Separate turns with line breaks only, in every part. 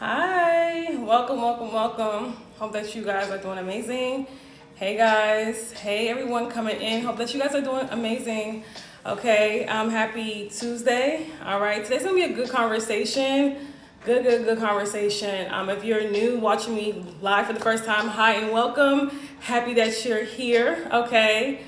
Hi, welcome. Hope that you guys are doing amazing. Hey guys, hey everyone coming in. Hope that you guys are doing amazing. Okay, happy Tuesday. All right, today's gonna be a good conversation. Good conversation. If you're new watching me live for the first time, hi and welcome. Happy that you're here. Okay.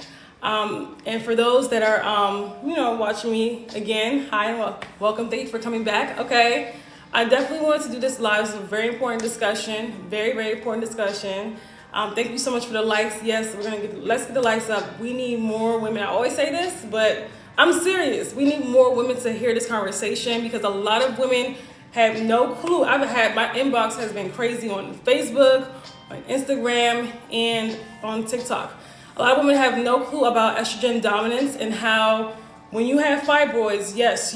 And for those that are, watching me again, hi and welcome. Thank you for coming back. Okay. I definitely wanted to do this live. It's a very important discussion. Very important discussion. Thank you so much for the likes. Yes, let's get the likes up. We need more women. I always say this, but I'm serious. We need more women to hear this conversation because a lot of women have no clue. My inbox has been crazy on Facebook, on Instagram, and on TikTok. A lot of women have no clue about estrogen dominance and how when you have fibroids, yes,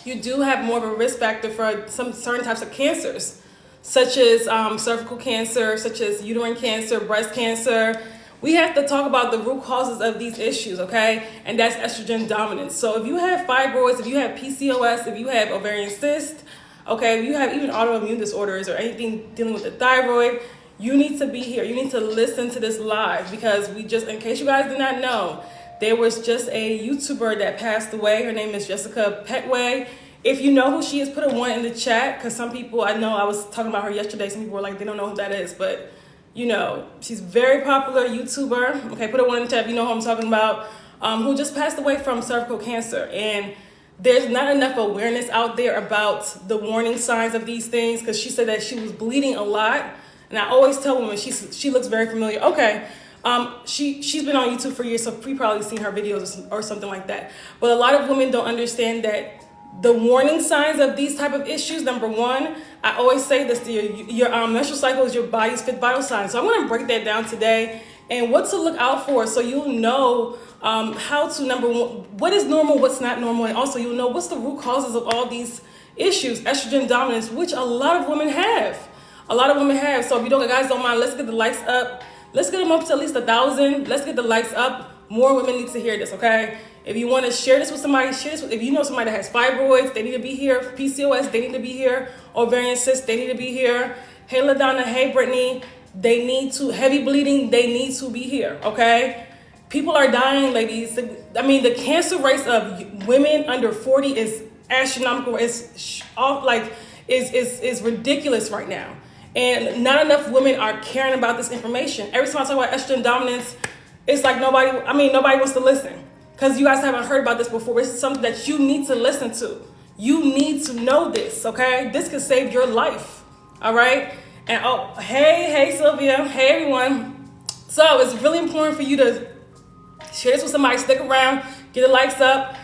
you do have more of a risk factor for some certain types of cancers, such as cervical cancer, such as uterine cancer, breast cancer. We have to talk about the root causes of these issues, okay? And that's estrogen dominance. So if you have fibroids, if you have PCOS, if you have ovarian cyst, okay, if you have even autoimmune disorders or anything dealing with the thyroid, you need to be here. You need to listen to this live because in case you guys did not know, there was just a YouTuber that passed away. Her name is Jessica Petway. If you know who she is, put a 1 in the chat because some people, I know I was talking about her yesterday. Some people were like, they don't know who that is, but she's very popular YouTuber. Okay, put a 1 in the chat if you know who I'm talking about, who just passed away from cervical cancer. And there's not enough awareness out there about the warning signs of these things because she said that she was bleeding a lot. And I always tell women, she looks very familiar. Okay. She's been on YouTube for years, so we probably seen her videos or something like that. But a lot of women don't understand that the warning signs of these type of issues. Number one, I always say this to you: your menstrual cycle is your body's fifth vital sign. So I'm going to break that down today and what to look out for, so you'll know how to number one, what is normal, what's not normal, and also you'll know what's the root causes of all these issues, estrogen dominance, which a lot of women have. So if you guys don't mind, let's get the likes up. Let's get them up to at least 1,000. Let's get the likes up. More women need to hear this, okay? If you want to share this with somebody, share this if you know somebody that has fibroids, they need to be here. PCOS, they need to be here. Ovarian cyst, they need to be here. Hey, LaDonna, hey, Brittany, they need to. Heavy bleeding, they need to be here, okay? People are dying, ladies. The cancer rates of women under 40 is astronomical. It's ridiculous right now. And not enough women are caring about this information. Every time I talk about estrogen dominance, it's like nobody wants to listen. Because you guys haven't heard about this before. It's something that you need to listen to. You need to know this, okay? This could save your life, all right? And hey Sylvia, hey everyone. So it's really important for you to share this with somebody. Stick around, get the likes up.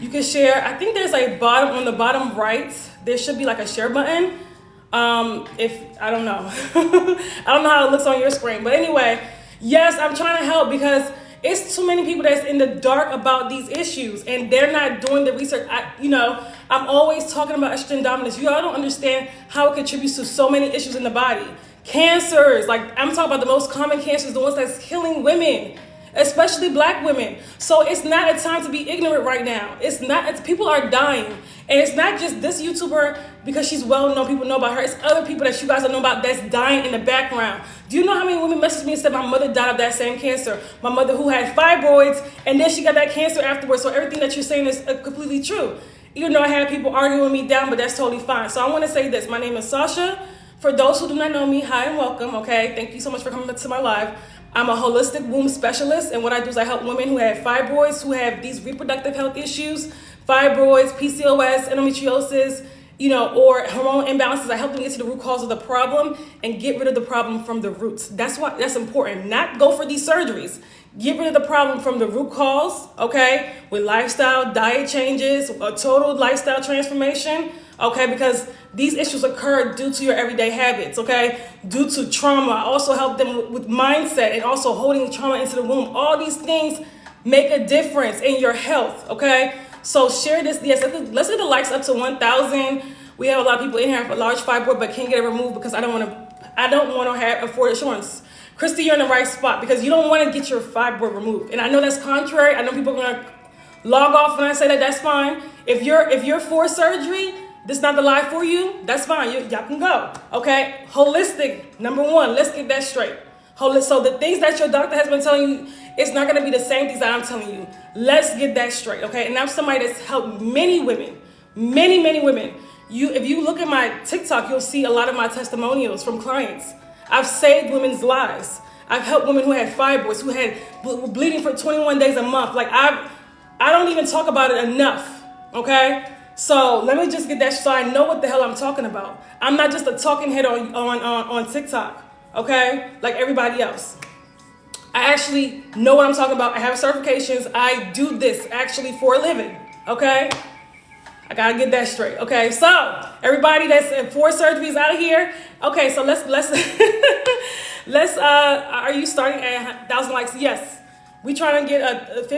You can share. I think there's on the bottom right, there should be like a share button. If I don't know, I don't know how it looks on your screen, but anyway, yes, I'm trying to help because it's too many people that's in the dark about these issues and they're not doing the research. I'm always talking about estrogen dominance. You all don't understand how it contributes to so many issues in the body. Cancers, I'm talking about the most common cancers, the ones that's killing women, especially Black women. So it's not a time to be ignorant right now. People are dying. And it's not just this YouTuber because she's well known, people know about her. It's other people that you guys don't know about that's dying in the background. Do you know how many women messaged me and said my mother died of that same cancer? My mother who had fibroids and then she got that cancer afterwards. So everything that you're saying is completely true. Even though I had people arguing me down, but that's totally fine. So I want to say this. My name is Sasha. For those who do not know me, hi and welcome, okay? Thank you so much for coming to my live. I'm a holistic womb specialist, and what I do is I help women who have fibroids, who have these reproductive health issues, fibroids, PCOS, endometriosis, or hormone imbalances. I help them get to the root cause of the problem and get rid of the problem from the roots. That's important. Not go for these surgeries. Get rid of the problem from the root cause, okay? With lifestyle, diet changes, a total lifestyle transformation, okay? Because these issues occur due to your everyday habits, okay? Due to trauma. I also help them with mindset and also holding trauma into the womb. All these things make a difference in your health, okay? So share this. Yes, let's get the likes up to 1,000. We have a lot of people in here with a large fibroid but can't get it removed because I don't want to afford insurance. Christy, you're in the right spot because you don't want to get your fibroid removed. And I know that's contrary. I know people are going to log off when I say that. That's fine. If you're for surgery, this is not the live for you, that's fine. Y'all can go. Okay? Holistic, number one. Let's get that straight. So the things that your doctor has been telling you, it's not going to be the same things that I'm telling you. Let's get that straight. Okay? And I'm somebody that's helped many women. Many women. If you look at my TikTok, you'll see a lot of my testimonials from clients. I've saved women's lives. I've helped women who had fibroids, who had bleeding for 21 days a month. Like I don't even talk about it enough. Okay? So let me just get that so I know what the hell I'm talking about. I'm not just a talking head on TikTok. Okay? Like everybody else. I actually know what I'm talking about. I have certifications. I do this actually for a living. Okay? I gotta get that straight. Okay, so everybody that's in 4 surgeries out of here. Okay, so let's are you starting at 1,000 likes? Yes. We trying to get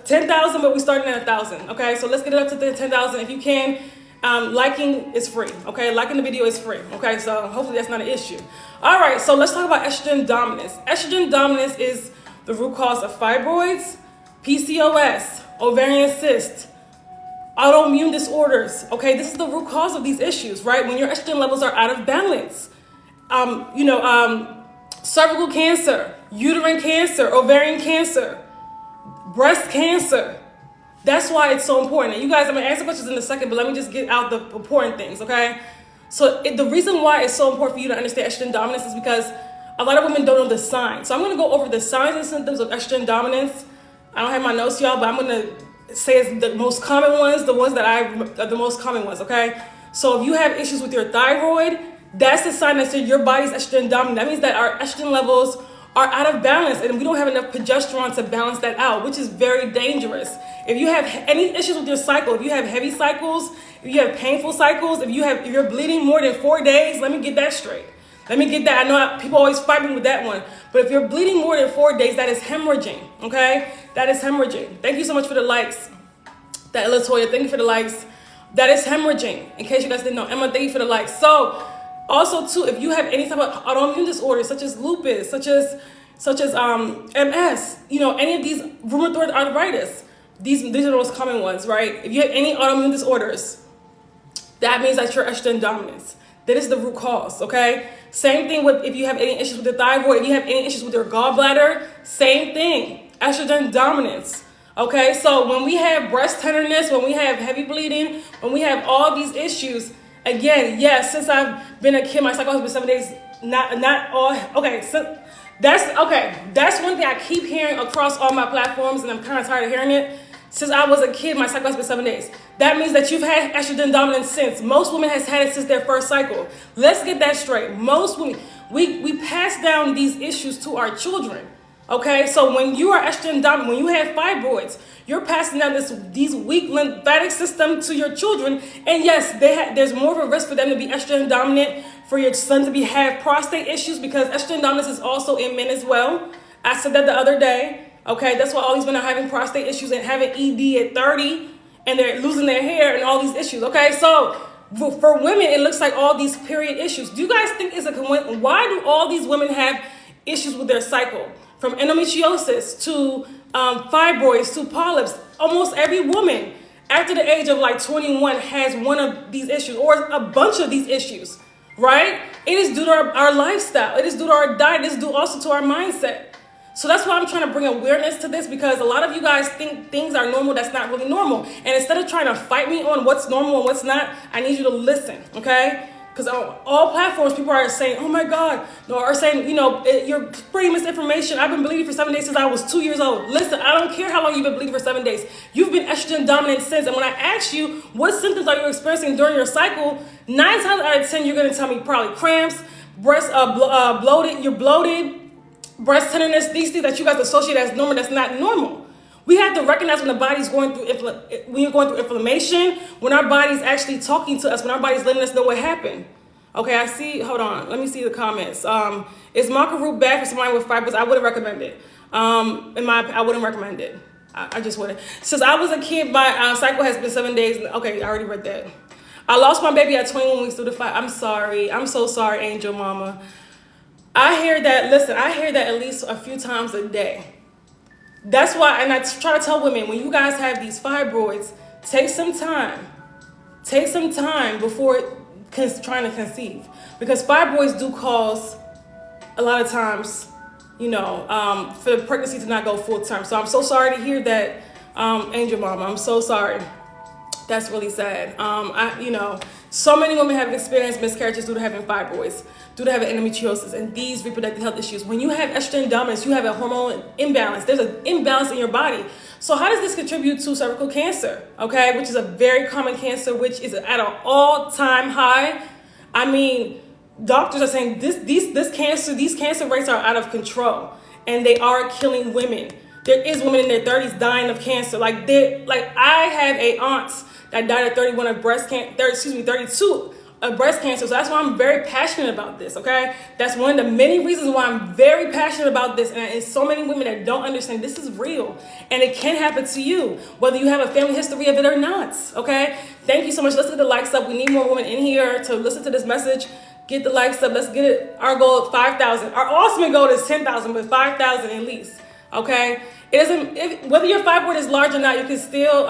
10,000, but we starting at 1,000. Okay, so let's get it up to 10,000 if you can. Liking is free. Okay, liking the video is free. Okay, so hopefully that's not an issue. All right, so let's talk about estrogen dominance. Estrogen dominance is the root cause of fibroids, PCOS, ovarian cyst, autoimmune disorders. Okay, this is the root cause of these issues, right? When your estrogen levels are out of balance. Cervical cancer, uterine cancer, ovarian cancer, breast cancer. That's why it's so important. And you guys, I'm gonna answer questions in a second, but let me just get out the important things, okay? So the reason why it's so important for you to understand estrogen dominance is because a lot of women don't know the signs. So I'm gonna go over the signs and symptoms of estrogen dominance. I don't have my notes, y'all, but I'm gonna say it's the most common ones, the ones that are the most common ones, okay? So if you have issues with your thyroid, that's the sign that your body's estrogen dominant. That means that our estrogen levels are out of balance and we don't have enough progesterone to balance that out, which is very dangerous. If you have any issues with your cycle, if you have heavy cycles, if you have painful cycles, if you're bleeding more than 4 days, let me get that straight. Let me get that. I know people always fight me with that one. But if you're bleeding more than 4 days, that is hemorrhaging, okay? That is hemorrhaging. Thank you so much for the likes. That Latoya, thank you for the likes. That is hemorrhaging, in case you guys didn't know. Emma, thank you for the likes. So, also too, if you have any type of autoimmune disorders, such as lupus, such as MS, any of these rheumatoid arthritis, these are the most common ones, right? If you have any autoimmune disorders, that means that you're estrogen dominance. That is the root cause, okay? Same thing with if you have any issues with the thyroid, if you have any issues with your gallbladder, same thing, estrogen dominance, okay? So when we have breast tenderness, when we have heavy bleeding, when we have all these issues, again, yes, since I've been a kid, my cycle has been 7 days, not all, okay, so that's one thing I keep hearing across all my platforms, and I'm kind of tired of hearing it. Since I was a kid, my cycle has been 7 days. That means that you've had estrogen dominance since. Most women has had it since their first cycle. Let's get that straight. Most women, we pass down these issues to our children. Okay, so when you are estrogen dominant, when you have fibroids, you're passing down these weak lymphatic system to your children. And yes, there's more of a risk for them to be estrogen dominant, for your son to have prostate issues, because estrogen dominance is also in men as well. I said that the other day. Okay, that's why all these men are having prostate issues and having ED at 30, and they're losing their hair and all these issues. Okay, so for women, it looks like all these period issues. Do you guys think it's a coincidence? Why do all these women have issues with their cycle? From endometriosis to fibroids to polyps. Almost every woman after the age of like 21 has one of these issues or a bunch of these issues, right? It is due to our lifestyle. It is due to our diet. It is due also to our mindset. So that's why I'm trying to bring awareness to this, because a lot of you guys think things are normal that's not really normal. And instead of trying to fight me on what's normal and what's not, I need you to listen, okay? Because on all platforms, people are saying, oh my God, or saying, you're spreading misinformation. I've been bleeding for 7 days since I was 2 years old. Listen, I don't care how long you've been bleeding for 7 days. You've been estrogen dominant since. And when I ask you, what symptoms are you experiencing during your cycle, 9 times out of 10, you're going to tell me probably cramps, breast bloated, you're bloated, breast tenderness, these things that you guys associate as normal, that's not normal. We have to recognize when the body's going through, when you're going through inflammation, when our body's actually talking to us, when our body's letting us know what happened. Okay, I see, hold on, let me see the comments. Is maca root bad for somebody with fibroids? I wouldn't recommend it. I wouldn't recommend it. I just wouldn't. Since I was a kid, my cycle has been 7 days. Okay, I already read that. I lost my baby at 21 weeks through the fight. I'm sorry. I'm so sorry, Angel Mama. I hear that at least a few times a day. That's why, and I try to tell women, when you guys have these fibroids, take some time take some time before trying to conceive, because fibroids do cause a lot of times, for the pregnancy to not go full term. So I'm so sorry to hear that, Angel Mama. I'm so sorry. That's really sad. So many women have experienced miscarriages due to having fibroids, due to having endometriosis, and these reproductive health issues. When you have estrogen dominance, you have a hormonal imbalance. There's an imbalance in your body. So how does this contribute to cervical cancer? Okay, which is a very common cancer, which is at an all-time high. I mean, doctors are saying these cancer rates are out of control, and they are killing women. There is women in their 30s dying of cancer. I have a aunt that died at 31 of 32 of breast cancer. So that's why I'm very passionate about this, okay? That's one of the many reasons why I'm very passionate about this. And it's so many women that don't understand this is real. And it can happen to you, whether you have a family history of it or not, okay? Thank you so much. Let's get the likes up. We need more women in here to listen to this message. Get the likes up. Let's get it. Our goal, 5,000. Our ultimate goal is 10,000, but 5,000 at least, okay? Whether your fibroid is large or not, you can still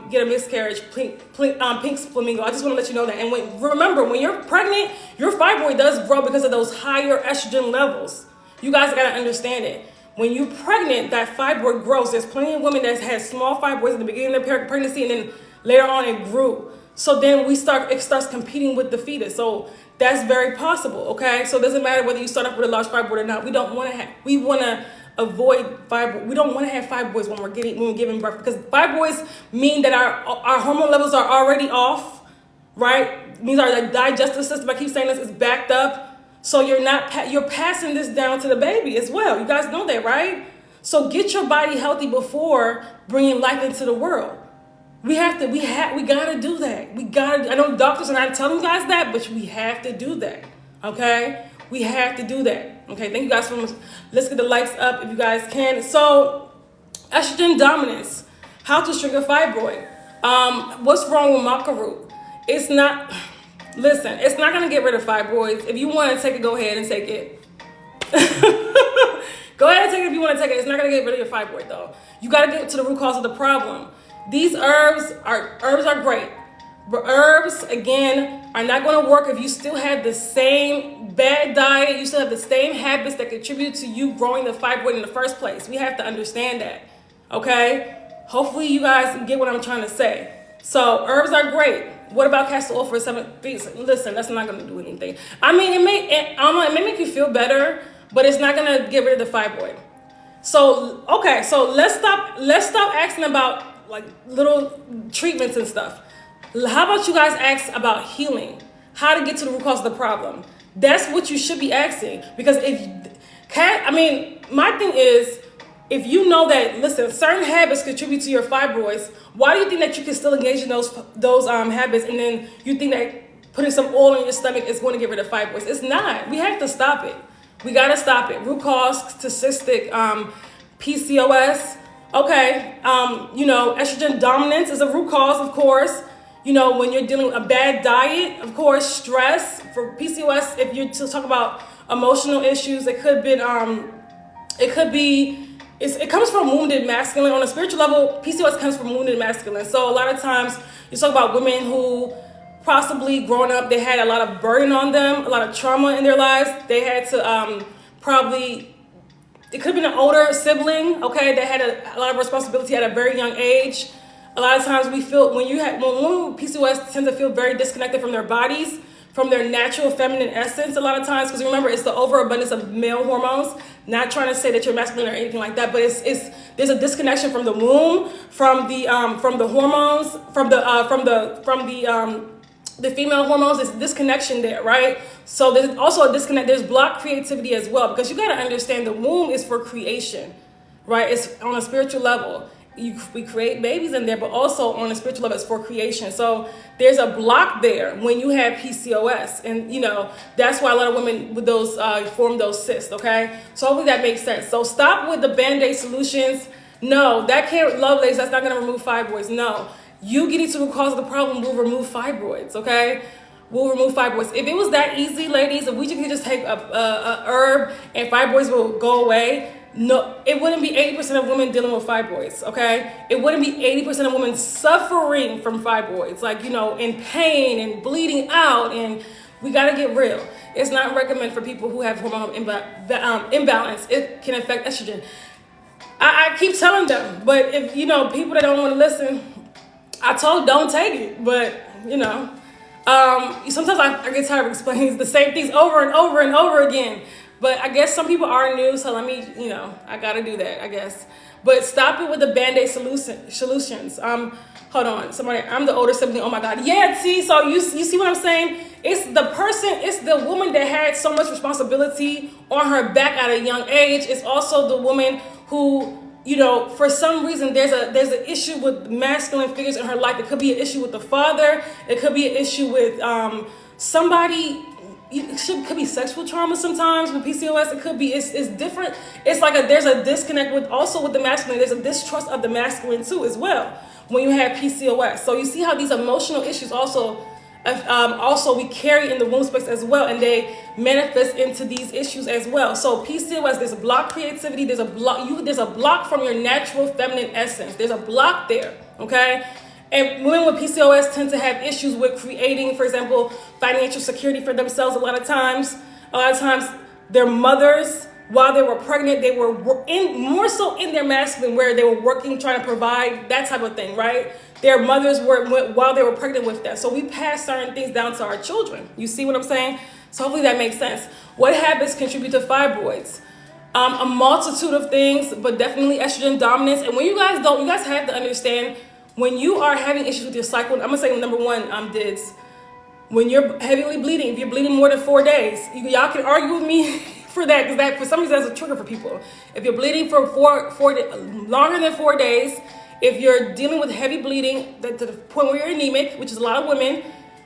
get a miscarriage, pink flamingo. I just want to let you know that. And remember, when you're pregnant, your fibroid does grow because of those higher estrogen levels. You guys got to understand it. When you're pregnant, that fibroid grows. There's plenty of women that had small fibroids in the beginning of their pregnancy, and then later on it grew. So then it starts competing with the fetus. So that's very possible, okay? So it doesn't matter whether you start off with a large fibroid or not. We want to avoid fibroids. We don't want to have fibroids when we're giving birth, because fibroids mean that our hormone levels are already off, right? It means our digestive system, I keep saying this, is backed up. So you're passing this down to the baby as well. You guys know that, right? So get your body healthy before bringing life into the world. We gotta do that. I know doctors are not telling you guys that, but we have to do that, okay? We have to do that. Okay, thank you guys so much. Let's get the likes up if you guys can. So, estrogen dominance. How to shrink a fibroid. What's wrong with maca root? It's not going to get rid of fibroids. If you want to take it, go ahead and take it. Go ahead and take it if you want to take it. It's not going to get rid of your fibroid, though. You got to get to the root cause of the problem. These herbs are great. But herbs, again, are not going to work if you still have the same bad diet. You still have the same habits that contribute to you growing the fibroid in the first place. We have to understand that, okay? Hopefully you guys get what I'm trying to say. So herbs are great. What about castor oil for 7 weeks? Listen, that's not going to do anything. I mean, it may make you feel better, but it's not going to get rid of the fibroid. So, okay, so let's stop asking about like little treatments and stuff. How about you guys ask about healing? How to get to the root cause of the problem? That's what you should be asking. Because my thing is, if you know that, listen, certain habits contribute to your fibroids, why do you think that you can still engage in those habits, and then you think that putting some oil in your stomach is going to get rid of fibroids? It's not. We have to stop it. We got to stop it. Root cause to cystic PCOS. Okay. Estrogen dominance is a root cause, of course. When you're dealing with a bad diet, of course, stress for PCOS. If you're to talk about emotional issues, it comes from wounded masculine. On a spiritual level, PCOS comes from wounded masculine. So a lot of times you talk about women who possibly growing up, they had a lot of burden on them, a lot of trauma in their lives. They had to it could have been an older sibling, okay? They had a lot of responsibility at a very young age. A lot of times we feel when women with PCOS tend to feel very disconnected from their bodies, from their natural feminine essence a lot of times, because remember, it's the overabundance of male hormones. Not trying to say that you're masculine or anything like that, but there's a disconnection from the womb, from the hormones, from the female hormones. There's a disconnection there, right? So there's also a disconnect. There's blocked creativity as well, because you got to understand the womb is for creation, right? It's on a spiritual level. We create babies in there, but also on a spiritual level, it's for creation. So there's a block there when you have PCOS, and that's why a lot of women with those form those cysts. Okay, so hopefully that makes sense. So stop with the band-aid solutions. No, that can't, Lovelace. That's not going to remove fibroids. No, you getting to the cause of the problem will remove fibroids. Okay. We'll remove fibroids. If it was that easy, ladies, if we could just take a herb and fibroids will go away, No, it wouldn't be 80% of women dealing with fibroids, okay? It wouldn't be 80% of women suffering from fibroids, like, in pain and bleeding out, and we gotta get real. It's not recommended for people who have hormonal imbalance. It can affect estrogen. I keep telling them, but if, people that don't want to listen, I told don't take it, but, sometimes I get tired of explaining the same things over and over and over again. But I guess some people are new, so let me, I gotta do that, I guess. But stop it with the Band-Aid solutions. Hold on, I'm the older sibling, oh my God. Yeah, see, so you see what I'm saying? It's the woman that had so much responsibility on her back at a young age. It's also the woman who, for some reason, there's an issue with masculine figures in her life. It could be an issue with the father. It could be an issue with somebody. It could be sexual trauma sometimes with PCOS. It could be, it's different. It's like there's a disconnect with the masculine. There's a distrust of the masculine too as well when you have PCOS. So you see how these emotional issues also we carry in the womb space as well, and they manifest into these issues as well. So PCOS, there's a block creativity. There's a block from your natural feminine essence. There's a block there, okay? And women with PCOS tend to have issues with creating, for example, financial security for themselves. A lot of times, their mothers, while they were pregnant, they were more so in their masculine, where they were working, trying to provide, that type of thing, right? Their mothers were while they were pregnant with that. So we pass certain things down to our children. You see what I'm saying? So hopefully that makes sense. What habits contribute to fibroids? A multitude of things, but definitely estrogen dominance. And when you guys have to understand, when you are having issues with your cycle, I'm gonna say number one, DIDS. When you're heavily bleeding, if you're bleeding more than 4 days, y'all can argue with me for that, because that for some reason that's a trigger for people. If you're bleeding for longer than 4 days, if you're dealing with heavy bleeding to the point where you're anemic, which is a lot of women,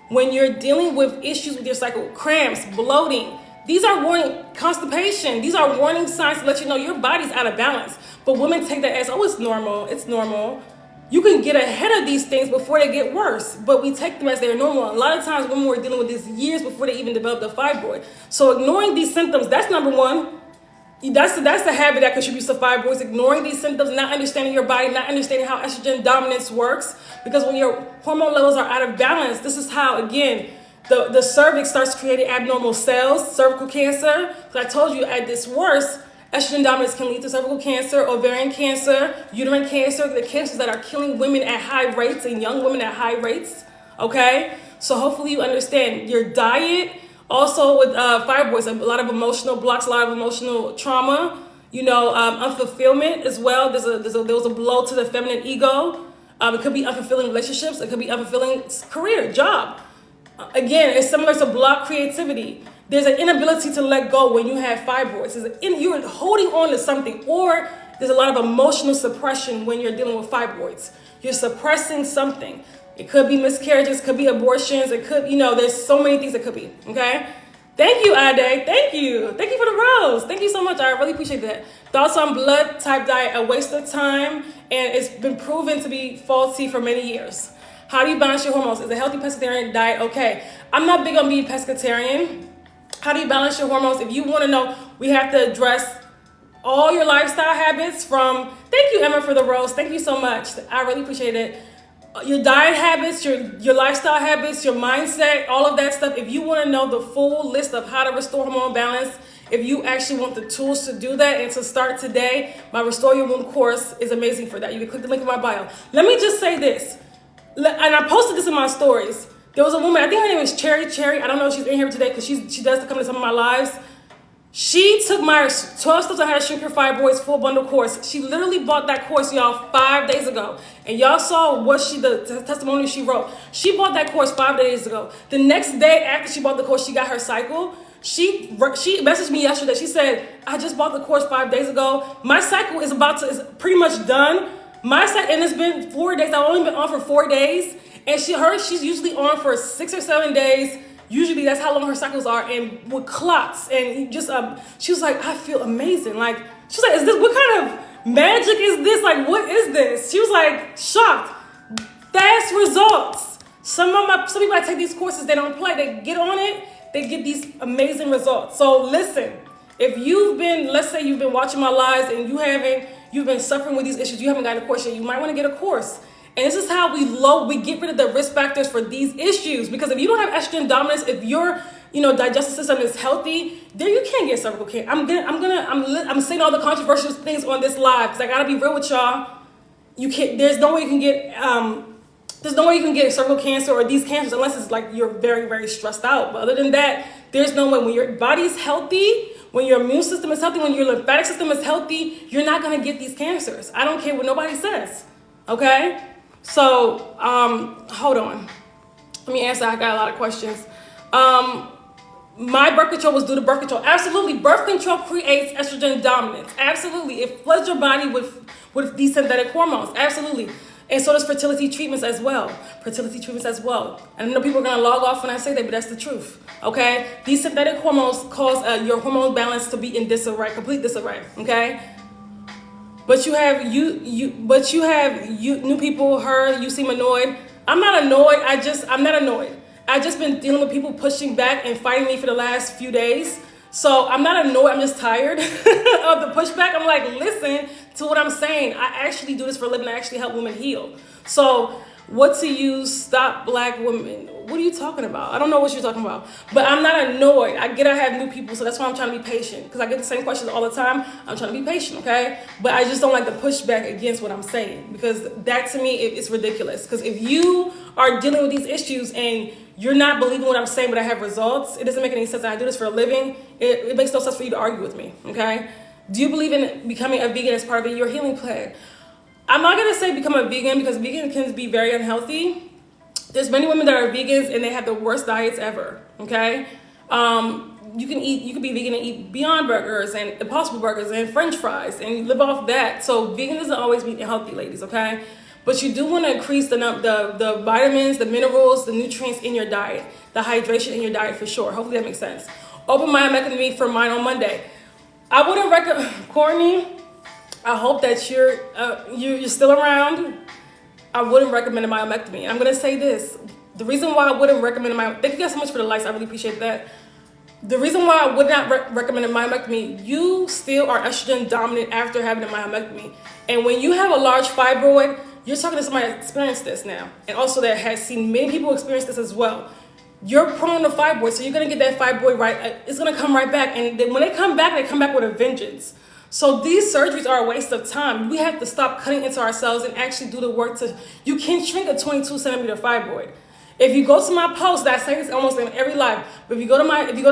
when you're dealing with issues with your cycle, cramps, bloating, these are constipation. These are warning signs to let you know your body's out of balance. But women take that as, oh, it's normal. It's normal. You can get ahead of these things before they get worse, but we take them as they're normal. A lot of times women were dealing with this years before they even developed a fibroid. So ignoring these symptoms, that's number one. That's the habit that contributes to fibroids, ignoring these symptoms, not understanding your body, not understanding how estrogen dominance works. Because when your hormone levels are out of balance, this is how, again, the cervix starts creating abnormal cells, cervical cancer. So I told you at this worst, estrogen dominance can lead to cervical cancer, ovarian cancer, uterine cancer, the cancers that are killing women at high rates and young women at high rates, okay? So hopefully you understand your diet. Also with fibroids, a lot of emotional blocks, a lot of emotional trauma, unfulfillment as well. There was a blow to the feminine ego. It could be unfulfilling relationships. It could be unfulfilling career, job. Again, it's similar to block creativity. There's an inability to let go when you have fibroids. You're holding on to something, or there's a lot of emotional suppression when you're dealing with fibroids. You're suppressing something. It could be miscarriages, could be abortions, it could, there's so many things it could be, okay? Thank you, Ade. Thank you. Thank you for the rose. Thank you so much. I really appreciate that. Thoughts on blood type diet, a waste of time, and it's been proven to be faulty for many years. How do you balance your hormones? Is a healthy pescatarian diet okay? I'm not big on being pescatarian. How do you balance your hormones? If you want to know, we have to address all your lifestyle habits from, thank you, Emma, for the rose. Thank you so much. I really appreciate it. Your diet habits, your lifestyle habits, your mindset, all of that stuff. If you want to know the full list of how to restore hormone balance, if you actually want the tools to do that and to start today, my Restore Your Womb course is amazing for that. You can click the link in my bio. Let me just say this, and I posted this in my stories. There was a woman, I think her name is Cherry. I don't know if she's in here today because she does come to some of my lives. She took my 12 Steps on How to Shrink Your Fibroids full bundle course. She literally bought that course, y'all, 5 days ago. And y'all saw the testimony she wrote. She bought that course 5 days ago. The next day after she bought the course, she got her cycle. She messaged me yesterday. She said, I just bought the course 5 days ago. My cycle is pretty much done. And it's been 4 days. I've only been on for 4 days. And she's usually on for 6 or 7 days. Usually that's how long her cycles are, and with clots, and just she was like, I feel amazing. Like, she was like, what kind of magic is this? Like, what is this? She was like shocked. Fast results. Some people that take these courses, they don't play. They get on it, they get these amazing results. So listen, If you've been, let's say you've been watching my lives and you've been suffering with these issues, you haven't gotten a course yet, you might want to get a course. And this is how we get rid of the risk factors for these issues. Because if you don't have estrogen dominance, if your digestive system is healthy, then you can't get cervical cancer. I'm saying all the controversial things on this live because I gotta be real with y'all. You can't. There's no way you can get. There's no way you can get cervical cancer or these cancers unless it's like you're very, very stressed out. But other than that, there's no way. When your body's healthy, when your immune system is healthy, when your lymphatic system is healthy, you're not gonna get these cancers. I don't care what nobody says. Okay. So, hold on. Let me answer. I got a lot of questions. My birth control was due to birth control. Absolutely. Birth control creates estrogen dominance. Absolutely. It floods your body with these synthetic hormones. Absolutely. And so does fertility treatments as well. And I know people are going to log off when I say that, but that's the truth. Okay? These synthetic hormones cause your hormone balance to be in disarray, complete disarray. Okay? But you have new people, you seem annoyed. I'm not annoyed. I'm not annoyed. I just been dealing with people pushing back and fighting me for the last few days. So I'm not annoyed. I'm just tired of the pushback. I'm like, listen to what I'm saying. I actually do this for a living. I actually help women heal. So what to use? Stop black women. What are you talking about? I don't know what you're talking about. But I'm not annoyed. I get I have new people, so that's why I'm trying to be patient. Because I get the same questions all the time. I'm trying to be patient, okay? But I just don't like the pushback against what I'm saying. Because that to me, it's ridiculous. Because if you are dealing with these issues and you're not believing what I'm saying, but I have results, it doesn't make any sense. I do this for a living. It makes no sense for you to argue with me, okay? Do you believe in becoming a vegan as part of your healing plan? I'm not going to say become a vegan because vegan can be very unhealthy. There's many women that are vegans and they have the worst diets ever, okay? You can be vegan and eat Beyond Burgers and Impossible Burgers and French fries and live off that. So vegan doesn't always mean healthy, ladies, okay? But you do want to increase the vitamins, the minerals, the nutrients in your diet, the hydration in your diet for sure. Hopefully that makes sense. Open myomectomy for mine on Monday. I wouldn't recommend, Courtney, I hope that you're still around. I wouldn't recommend a myomectomy. And I'm going to say this. The reason why I wouldn't recommend a myomectomy, thank you guys so much for the likes. I really appreciate that. The reason why I would not recommend a myomectomy, you still are estrogen dominant after having a myomectomy. And when you have a large fibroid, you're talking to somebody that experienced this now. And also that has seen many people experience this as well. You're prone to fibroid, so you're going to get that fibroid right. It's going to come right back. And then when they come back with a vengeance. So these surgeries are a waste of time. We have to stop cutting into ourselves and actually do the work you can shrink a 22 centimeter fibroid. If you go to my post, I say this almost in every live, but if you go to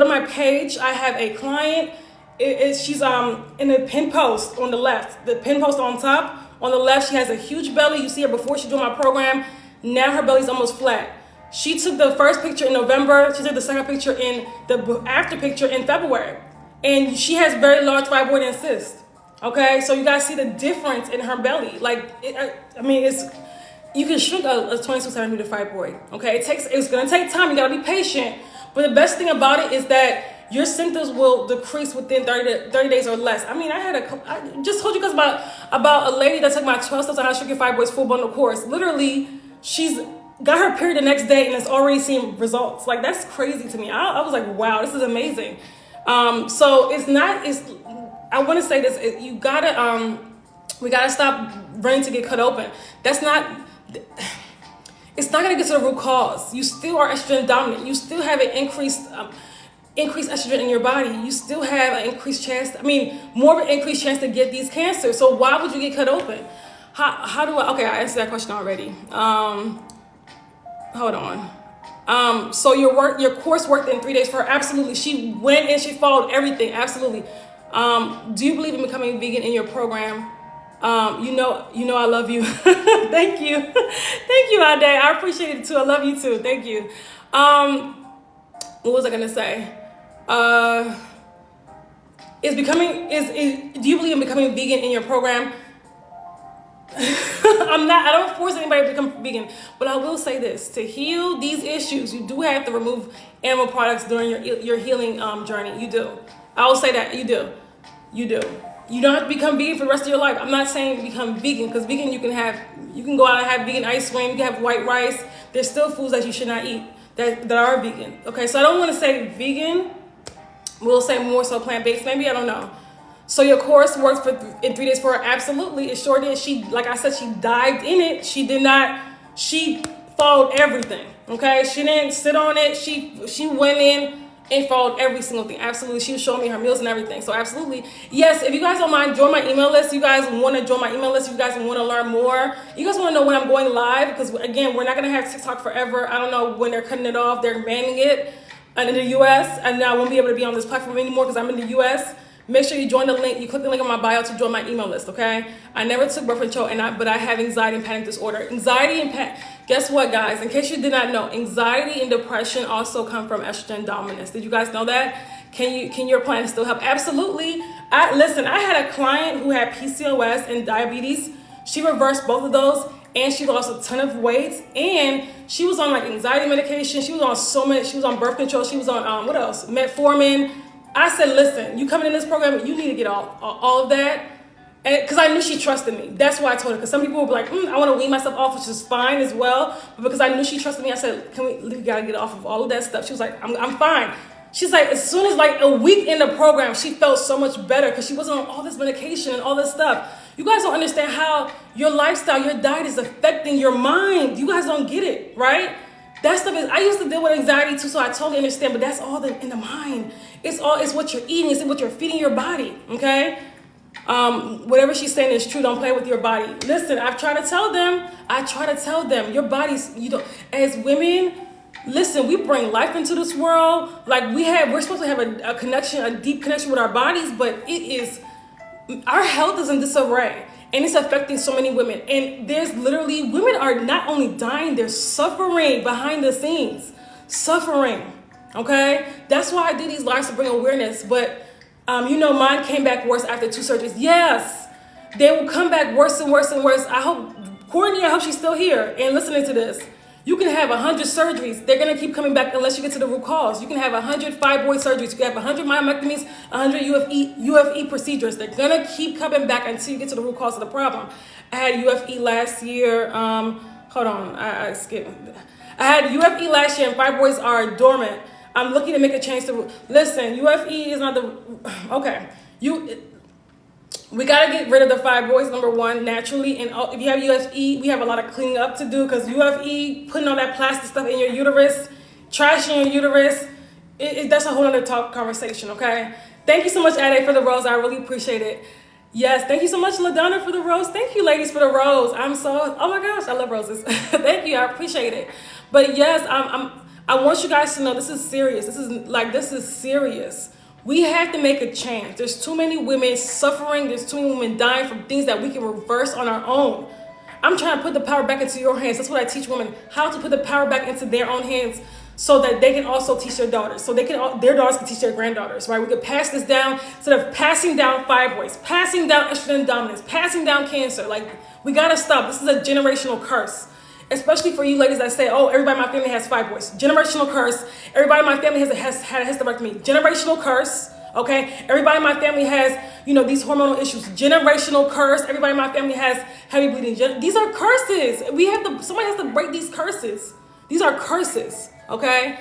my page, I have a client. She's in the pin post on the left, the pin post on top. On the left, she has a huge belly. You see her before she joined my program. Now her belly's almost flat. She took the first picture in November. She took the second picture in the after picture in February. And she has very large fibroid and cyst. Okay, so you guys see the difference in her belly. You can shrink a 22 centimeter fibroid. Okay, it's gonna take time. You gotta be patient. But the best thing about it is that your symptoms will decrease within 30 days or less. I just told you guys about a lady that took my 12 steps on how to shrink your fibroids full bundle course. Literally, she's got her period the next day and has already seen results. Like, that's crazy to me. I was like, wow, this is amazing. So I want to say this, we gotta stop running to get cut open. It's not gonna get to the root cause. You still are estrogen dominant. You still have an increased estrogen in your body. You still have an increased chance, more of an increased chance to get these cancers. So why would you get cut open? I answered that question already. Hold on. So your course worked in 3 days for her. Absolutely. She went and she followed everything. Absolutely. Do you believe in becoming vegan in your program? You know I love you. Thank you. Thank you, Ade. I appreciate it too. I love you too. Thank you. What was I gonna say? Do you believe in becoming vegan in your program? I don't force anybody to become vegan, but I will say this: to heal these issues, you do have to remove animal products during your healing journey. You do. I will say that you do. You don't have to become vegan for the rest of your life. I'm not saying become vegan, because vegan you can go out and have vegan ice cream. You can have white rice. There's still foods that you should not eat that are vegan. Okay, so I don't want to say vegan We'll say more so plant-based, maybe, I don't know. So your course worked in 3 days for her? Absolutely, it sure did. She, like I said, she dived in it. She followed everything, okay? She didn't sit on it. She went in and followed every single thing. Absolutely, she was showing me her meals and everything. So absolutely, yes, if you guys don't mind, join my email list. You guys want to join my email list. You guys want to learn more. You guys want to know when I'm going live, because again, we're not going to have TikTok forever. I don't know when they're cutting it off. They're banning it in the US, and I won't be able to be on this platform anymore because I'm in the US. Make sure you join the link. You click the link in my bio to join my email list, okay? I never took birth control, but I have anxiety and panic disorder. Anxiety and panic. Guess what, guys? In case you did not know, anxiety and depression also come from estrogen dominance. Did you guys know that? Can your plan still help? Absolutely. Listen, I had a client who had PCOS and diabetes. She reversed both of those, and she lost a ton of weight, and she was on like anxiety medication. She was on so many. She was on birth control. She was on what else? Metformin. I said, listen, you coming in this program, you need to get all of that. And because I knew she trusted me. That's why I told her. Because some people will be like, I want to wean myself off, which is fine as well. But because I knew she trusted me, I said, we got to get off of all of that stuff. She was like, I'm fine. She's like, as soon as like a week in the program, she felt so much better because she wasn't on all this medication and all this stuff. You guys don't understand how your lifestyle, your diet is affecting your mind. You guys don't get it, right? That stuff is, I used to deal with anxiety too, so I totally understand, but that's all in the mind. It's what you're eating, it's what you're feeding your body, okay? Whatever she's saying is true. Don't play with your body. Listen, I try to tell them, your bodies, as women, listen, we bring life into this world. Like we're supposed to have a connection, a deep connection with our bodies, but our health is in disarray. And it's affecting so many women. And there's literally, women are not only dying, they're suffering behind the scenes. Suffering, okay? That's why I do these lives to bring awareness. But, mine came back worse after 2 surgeries. Yes, they will come back worse and worse and worse. Courtney, I hope she's still here and listening to this. You can have 100 surgeries. They're going to keep coming back unless you get to the root cause. You can have 100 fibroid surgeries. You can have 100 myomectomies, 100 UFE procedures. They're going to keep coming back until you get to the root cause of the problem. I had UFE last year. Hold on. I skipped. I had UFE last year and fibroids are dormant. I'm looking to make a change to... Listen, UFE is not the... Okay. We got to get rid of the fibroids, number one, naturally. And if you have UFE, we have a lot of cleaning up to do because UFE, putting all that plastic stuff in your uterus, trash in your uterus, that's a whole other conversation, okay? Thank you so much, Ade, for the rose. I really appreciate it. Yes, thank you so much, LaDonna, for the rose. Thank you, ladies, for the rose. Oh my gosh, I love roses. Thank you, I appreciate it. But yes, I want you guys to know this is serious. This is serious. We have to make a change. There's too many women suffering. There's too many women dying from things that we can reverse on our own. I'm trying to put the power back into your hands. That's what I teach women, how to put the power back into their own hands so that they can also teach their daughters. So their daughters can teach their granddaughters, right? We could pass this down instead of passing down fibroids, passing down estrogen dominance, passing down cancer. Like, we got to stop. This is a generational curse. Especially for you ladies that say, oh, everybody in my family has fibroids. Generational curse. Everybody in my family has had a hysterectomy. Generational curse. Okay? Everybody in my family has, these hormonal issues. Generational curse. Everybody in my family has heavy bleeding. These are curses. Somebody has to break these curses. These are curses. Okay?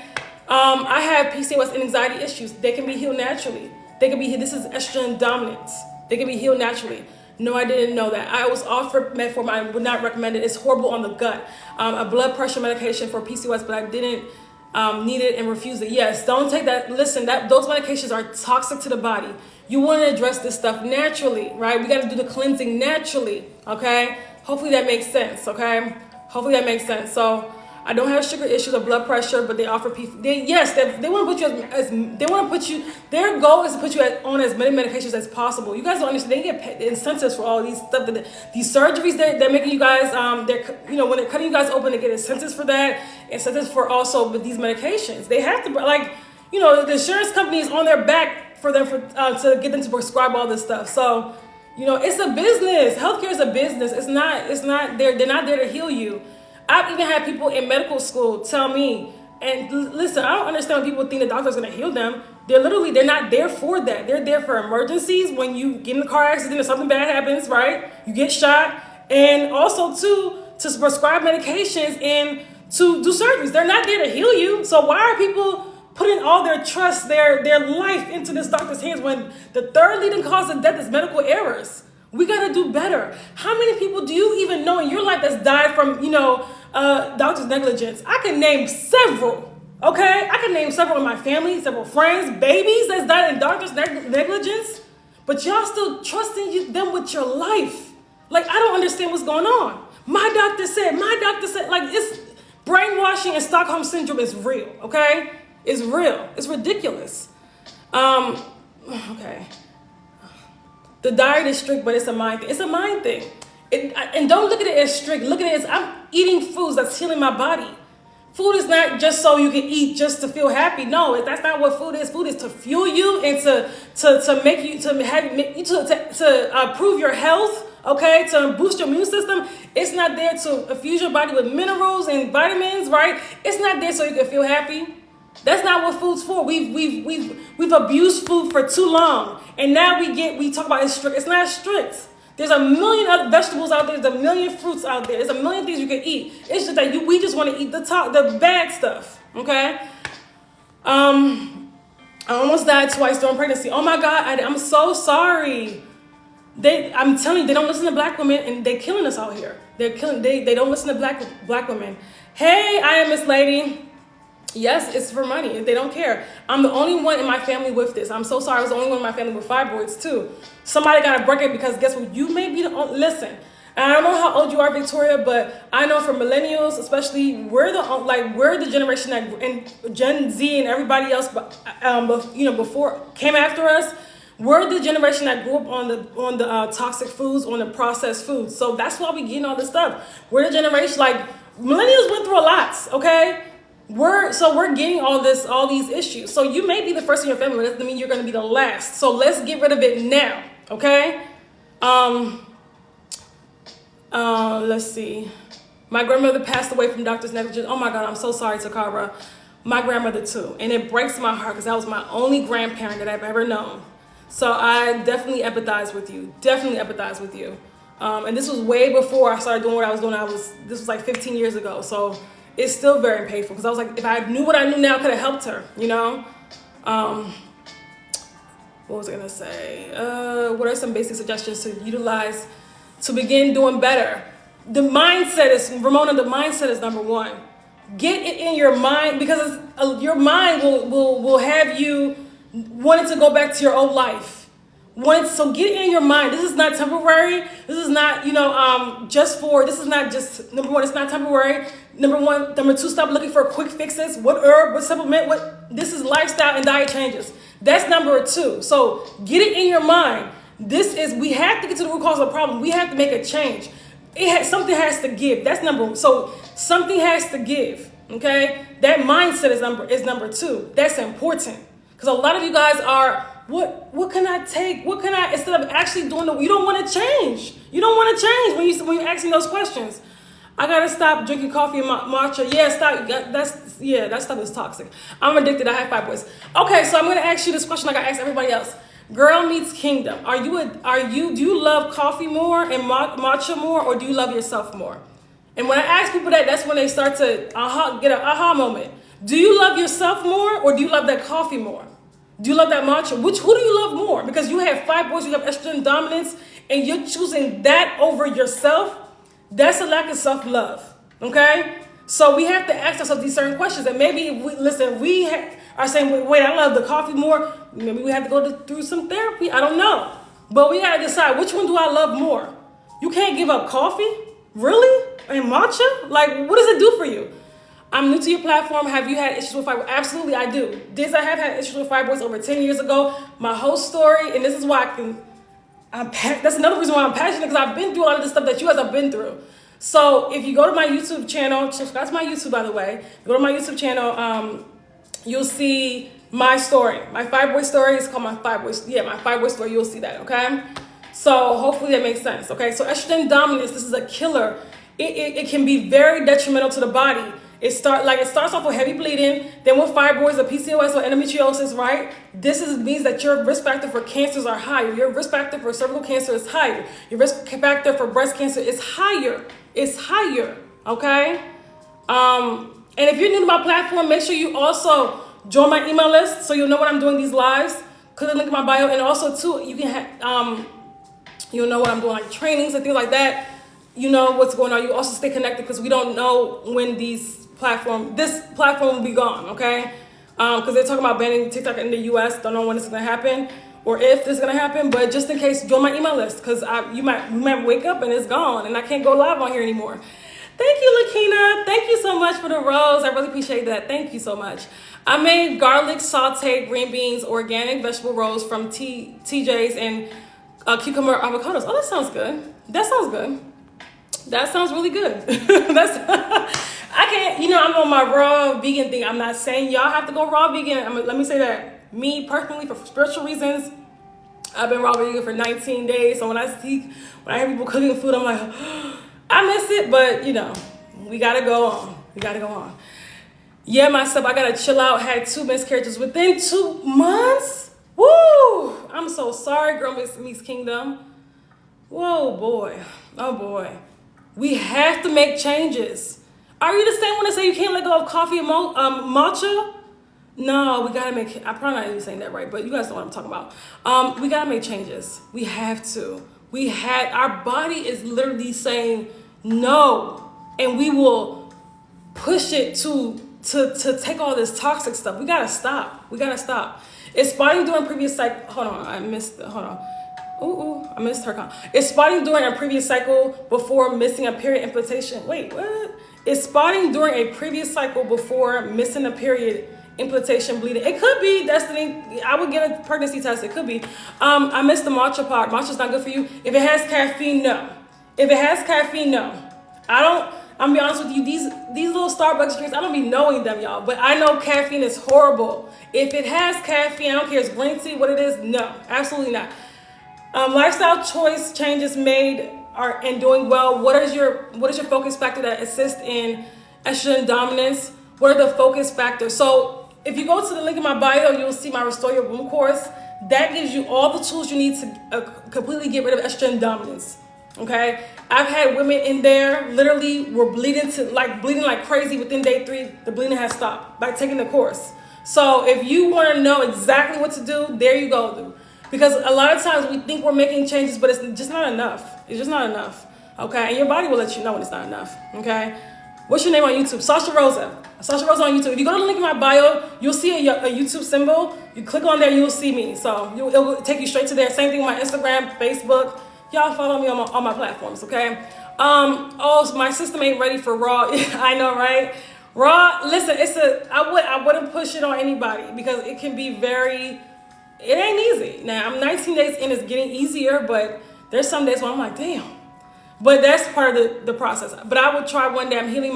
I have PCOS and anxiety issues. They can be healed naturally. This is estrogen dominance. They can be healed naturally. No, I didn't know that. I was offered metformin. I would not recommend it. It's horrible on the gut. A blood pressure medication for PCOS, but I didn't need it and refused it. Yes, don't take that. Listen, those medications are toxic to the body. You want to address this stuff naturally, right? We got to do the cleansing naturally, okay? Hopefully that makes sense, okay? Hopefully that makes sense. So I don't have sugar issues or blood pressure, but they offer they want to put you their goal is to put you on as many medications as possible. You guys don't understand. They get incentives for all these stuff, these surgeries they're making you guys, when they're cutting you guys open, they get incentives for that, incentives for also with these medications. They have to, the insurance company is on their back for them to get them to prescribe all this stuff. So, it's a business. Healthcare is a business. They're not there to heal you. I've even had people in medical school tell me, and listen, I don't understand when people think the doctor's going to heal them. They're not there for that. They're there for emergencies when you get in a car accident or something bad happens, right? You get shot. And also, to prescribe medications and to do surgeries. They're not there to heal you. So why are people putting all their trust, their life into this doctor's hands when the third leading cause of death is medical errors. We got to do better. How many people do you even know in your life that's died from, doctor's negligence? I can name several, okay? I can name several in my family, several friends, babies that's died in doctor's negligence, but y'all still trusting them with your life. Like, I don't understand what's going on. My doctor said, like, it's brainwashing and Stockholm Syndrome is real, okay? It's real. It's ridiculous. Okay. The diet is strict, but it's a mind thing. It's a mind thing. And don't look at it as strict. Look at it as I'm eating foods that's healing my body. Food is not just so you can eat just to feel happy. No, that's not what food is. Food is to fuel you and to make you to improve your health. Okay, to boost your immune system. It's not there to infuse your body with minerals and vitamins, right? It's not there so you can feel happy. That's not what food's for. We've abused food for too long, and now we talk about it's strict. It's not strict. There's a million other vegetables out there. There's a million fruits out there. There's a million things you can eat. It's just that we just want to eat the bad stuff. Okay. I almost died twice during pregnancy. Oh my God, I'm so sorry. I'm telling you, they don't listen to black women, and they're killing us out here. They don't listen to black women. Hey, I am Miss Lady. Yes, it's for money. They don't care. I'm the only one in my family with this. I'm so sorry. I was the only one in my family with fibroids too. Somebody got to break it because guess what? You may be the only, listen. And I don't know how old you are, Victoria, but I know for millennials, especially, we're the generation that, and Gen Z and everybody else, before came after us. We're the generation that grew up on the toxic foods, on the processed foods. So that's why we getting all this stuff. We're the generation, like, millennials went through a lot, okay? We're getting all these issues. So you may be the first in your family, but that doesn't mean you're going to be the last. So let's get rid of it now, okay? Let's see. My grandmother passed away from doctor's negligence. Oh my God, I'm so sorry, Takara. My grandmother too. And it breaks my heart because that was my only grandparent that I've ever known. So I definitely empathize with you. And this was way before I started doing what I was doing. This was like 15 years ago. So it's still very painful because I was like, if I knew what I knew now, I could have helped her, What was I going to say? What are some basic suggestions to utilize to begin doing better? The mindset is number one. Get it in your mind because your mind will have you wanting to go back to your old life. So get it in your mind. This is not temporary. This is not, this is not just, number one, it's not temporary. Number two, stop looking for quick fixes. What herb, what supplement, this is lifestyle and diet changes. That's number two. So get it in your mind. We have to get to the root cause of the problem. We have to make a change. Something has to give. That's number one. So something has to give, okay? That mindset is number two. That's important. Because a lot of you guys are, what can I take? Instead of actually doing you don't want to change. You don't want to change when you're asking those questions. I gotta stop drinking coffee and matcha. Yeah, stop. That stuff is toxic. I'm addicted. I have fibroids. Okay, so I'm gonna ask you this question like I asked everybody else. Girl meets kingdom. Do you love coffee more and matcha more, or do you love yourself more? And when I ask people that's when they start to get an aha moment. Do you love yourself more, or do you love that coffee more? Do you love that matcha? Who do you love more? Because you have fibroids, you have estrogen dominance, and you're choosing that over yourself. That's a lack of self-love, okay? So we have to ask ourselves these certain questions. And maybe we are saying, wait, I love the coffee more. Maybe we have to go through some therapy. I don't know. But we got to decide, which one do I love more? You can't give up coffee? Really? And matcha? Like, what does it do for you? I'm new to your platform. Have you had issues with fibroids? Absolutely, I do. I have had issues with fibroids over 10 years ago. My whole story, and this is why that's another reason why I'm passionate, because I've been through a lot of the stuff that you guys have been through. So if you go to my YouTube channel, subscribe to my YouTube, by the way. Go to my YouTube channel, you'll see my story. My fibroid story is called my fibroid story. You'll see that, okay? So hopefully that makes sense, okay? So estrogen dominance, this is a killer. It can be very detrimental to the body. It starts off with heavy bleeding, then with fibroids or PCOS or endometriosis, right? This means that your risk factor for cancers are higher. Your risk factor for cervical cancer is higher. Your risk factor for breast cancer is higher. It's higher, okay? And if you're new to my platform, make sure you also join my email list so you'll know when I'm doing these lives. Click the link in my bio, and also too, you can you'll know what I'm doing, like trainings and things like that. You know what's going on. You also stay connected because we don't know when this platform will be gone, okay? Because they're talking about banning TikTok in the US. Don't know when it's gonna happen or if this is gonna happen, but just in case, join my email list because we might wake up and it's gone and I can't go live on here anymore. Thank you, Lakina. Thank you so much for the rose. I really appreciate that. Thank you so much. I made garlic sauteed green beans, organic vegetable rolls from TJ's, and cucumber avocados. Oh, that sounds good. That sounds good. That sounds really good. I can't, I'm on my raw vegan thing. I'm not saying y'all have to go raw vegan. Let me say that. Me personally, for spiritual reasons, I've been raw vegan for 19 days. So when I hear people cooking food, I'm like, I miss it, but we gotta go on. We gotta go on. Yeah, myself, I gotta chill out. Had 2 miscarriages within 2 months. Woo! I'm so sorry, Girl Meets Kingdom. Whoa, boy. Oh, boy. We have to make changes. Are you the same one that say you can't let go of coffee and matcha? No, we gotta make, I'm probably not even saying that right, but you guys know what I'm talking about. We gotta make changes. We have to. Our body is literally saying no, and we will push it to take all this toxic stuff. We gotta stop. It's spotting during previous cycle. Hold on, I missed her comment. It's spotting during a previous cycle before missing a period implantation. Wait, what? It's spotting during a previous cycle before missing a period implantation bleeding. It could be, Destiny. I would get a pregnancy test. It could be. I missed the matcha part. Matcha's not good for you. If it has caffeine, no. I'm gonna be honest with you, these little Starbucks drinks, I don't be knowing them, y'all, but I know caffeine is horrible. If it has caffeine, I don't care if it's green tea, what it is, no, absolutely not. Lifestyle choice changes made and doing well. What is your focus factor that assists in estrogen dominance? What are the focus factors? So if you go to the link in my bio, you'll see my Restore Your Womb course. That gives you all the tools you need to completely get rid of estrogen dominance. Okay, I've had women in there literally were bleeding like crazy. Within day 3, the bleeding has stopped by taking the course. So if you want to know exactly what to do, there you go. Because a lot of times we think we're making changes, but it's just not enough. It's just not enough. Okay, and your body will let you know when it's not enough. Okay, what's your name on YouTube? Sasha Rosa. Sasha Rosa on YouTube. If you go to the link in my bio, you'll see a YouTube symbol. You click on there, you'll see me. So it will take you straight to there. Same thing with my Instagram, Facebook. Y'all follow me on my platforms, okay? So my system ain't ready for raw. I know, right? Raw, listen, I wouldn't push it on anybody because it can be it ain't easy. Now, I'm 19 days in, it's getting easier, but there's some days where I'm like, damn. But that's part of the process. But I would try one day, I'm healing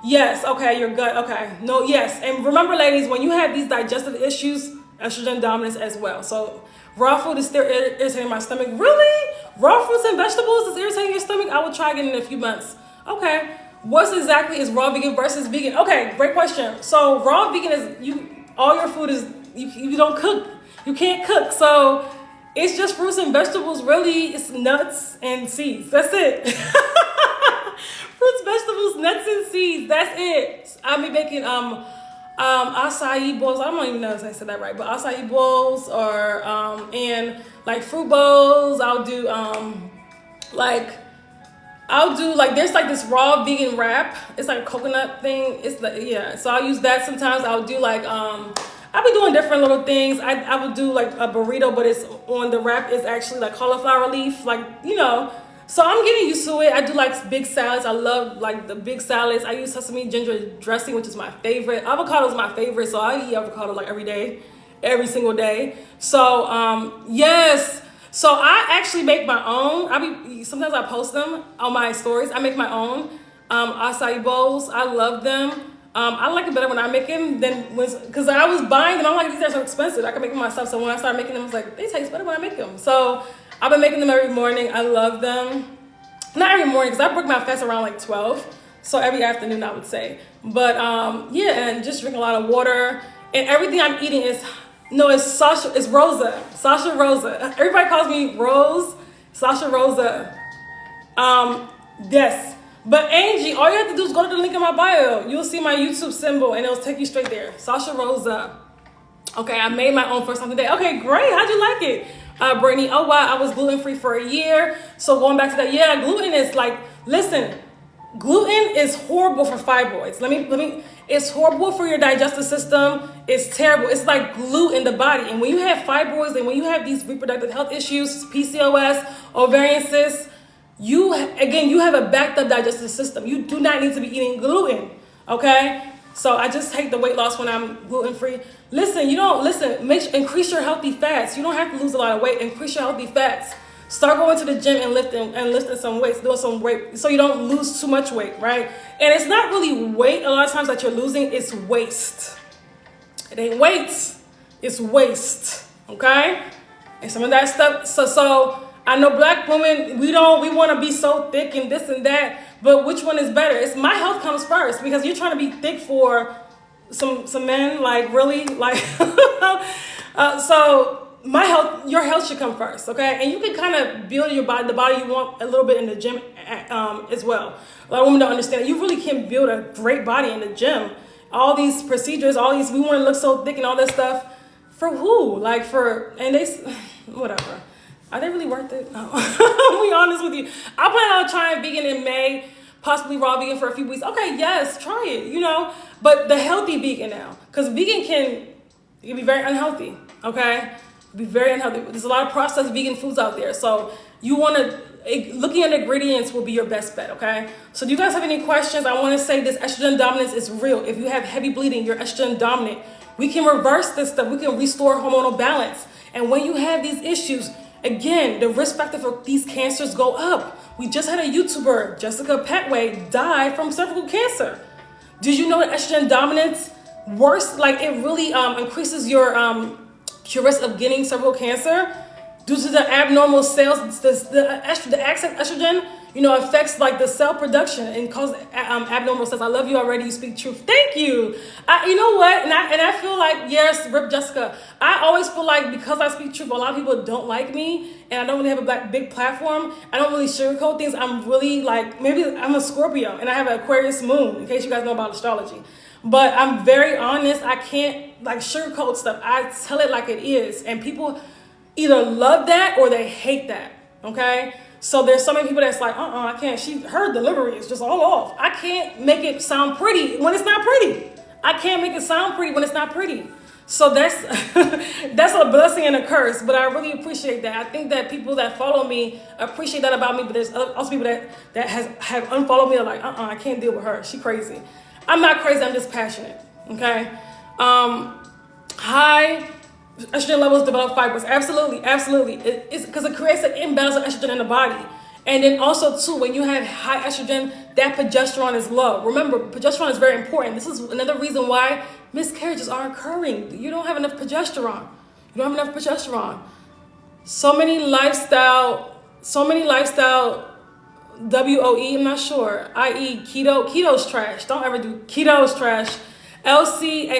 yes, okay, your gut, okay. No, yes. And remember, ladies, when you have these digestive issues, estrogen dominance as well. So raw food is still irritating my stomach. Really? Raw fruits and vegetables is irritating your stomach? I will try again in a few months. Okay. What exactly is raw vegan versus vegan? Okay, great question. So raw vegan is all your food is you don't cook. You can't cook. So it's just fruits and vegetables. Really, it's nuts and seeds. That's it. Fruits, vegetables, nuts and seeds. That's it. I'll be making acai bowls. I don't even know if I said that right, but acai bowls or and like fruit bowls. I'll do there's like this raw vegan wrap. It's like a coconut thing. It's like, yeah. So I'll use that sometimes. I'll do I'll be doing different little things. I would do like a burrito, but it's on the wrap is actually like cauliflower leaf, So I'm getting used to it. I do like big salads. I love like the big salads. I use sesame ginger dressing, which is my favorite. Avocado is my favorite, so I eat avocado like every single day. So yes. So I actually make my own. Sometimes I post them on my stories. I make my own acai bowls. I love them. I like it better when I make them because I was buying them. I'm like, these are so expensive. I can make them myself. So when I started making them, I was like, they taste better when I make them. So I've been making them every morning. I love them. Not every morning because I break my fast around like 12. So every afternoon I would say. But yeah, and just drink a lot of water. And everything I'm eating it's Sasha. It's Rosa. Sasha Rosa. Everybody calls me Rose. Sasha Rosa. Yes. But Angie, all you have to do is go to the link in my bio. You'll see my YouTube symbol and it'll take you straight there. Sasha Rosa. Okay, I made my own first time today. Okay, great. How'd you like it? Brittany, oh wow, I was gluten-free for a year. So going back to that, yeah, gluten is like, listen, gluten is horrible for fibroids. It's horrible for your digestive system. It's terrible. It's like glue in the body. And when you have fibroids and when you have these reproductive health issues, PCOS, ovarian cysts, you have a backed up digestive system. You do not need to be eating gluten, okay? So I just hate the weight loss when I'm gluten-free. Listen, increase your healthy fats. You don't have to lose a lot of weight. Increase your healthy fats. Start going to the gym and lifting some weights, doing some weight, so you don't lose too much weight, right? And it's not really weight a lot of times that you're losing, it's waste. It ain't weight, it's waste, okay? And some of that stuff, so I know black women, we want to be so thick and this and that, but which one is better? It's my health comes first, because you're trying to be thick for some men, like really, like, so my health, your health should come first, okay? And you can kind of build your body, the body you want a little bit in the gym as well. A lot of women don't understand. You really can build a great body in the gym. All these procedures, we want to look so thick and all this stuff. For who? Like whatever. Are they really worth it? No. I'll be honest with you. I plan on trying vegan in May, possibly raw vegan for a few weeks. Okay, yes, try it, But the healthy vegan now. Because vegan can be very unhealthy, okay? Be very unhealthy. There's a lot of processed vegan foods out there. So you want to, looking at ingredients will be your best bet, okay? So do you guys have any questions? I want to say this estrogen dominance is real. If you have heavy bleeding, you're estrogen dominant. We can reverse this stuff. We can restore hormonal balance. And when you have these issues, again, the risk factor for these cancers go up. We just had a YouTuber, Jessica Petway, die from cervical cancer. Did you know that estrogen dominance worse, like it really increases your risk of getting cervical cancer due to the abnormal cells, the excess estrogen, affects like the cell production and causes abnormal cells. I love you already. You speak truth. Thank you. You know what? And I feel like, yes, rip Jessica. I always feel like because I speak truth, a lot of people don't like me and I don't really have a big platform. I don't really sugarcoat things. I'm really like, maybe I'm a Scorpio and I have an Aquarius moon, in case you guys know about astrology. But I'm very honest. I can't like sugarcoat stuff. I tell it like it is. And people either love that or they hate that. Okay? So there's so many people that's like, I can't. Her delivery is just all off. I can't make it sound pretty when it's not pretty. I can't make it sound pretty when it's not pretty. So that's that's a blessing and a curse. But I really appreciate that. I think that people that follow me appreciate that about me. But there's also people that have unfollowed me. Are like, I can't deal with her. She crazy. I'm not crazy. I'm just passionate. Okay. High estrogen levels develop fibroids. Absolutely. It's because it creates an imbalance of estrogen in the body. And then also too, when you have high estrogen, that progesterone is low. Remember, progesterone is very important. This is another reason why miscarriages are occurring. You don't have enough progesterone. So many lifestyle WOE, I'm not sure, i.e. keto's trash. Don't ever do keto's trash. LC,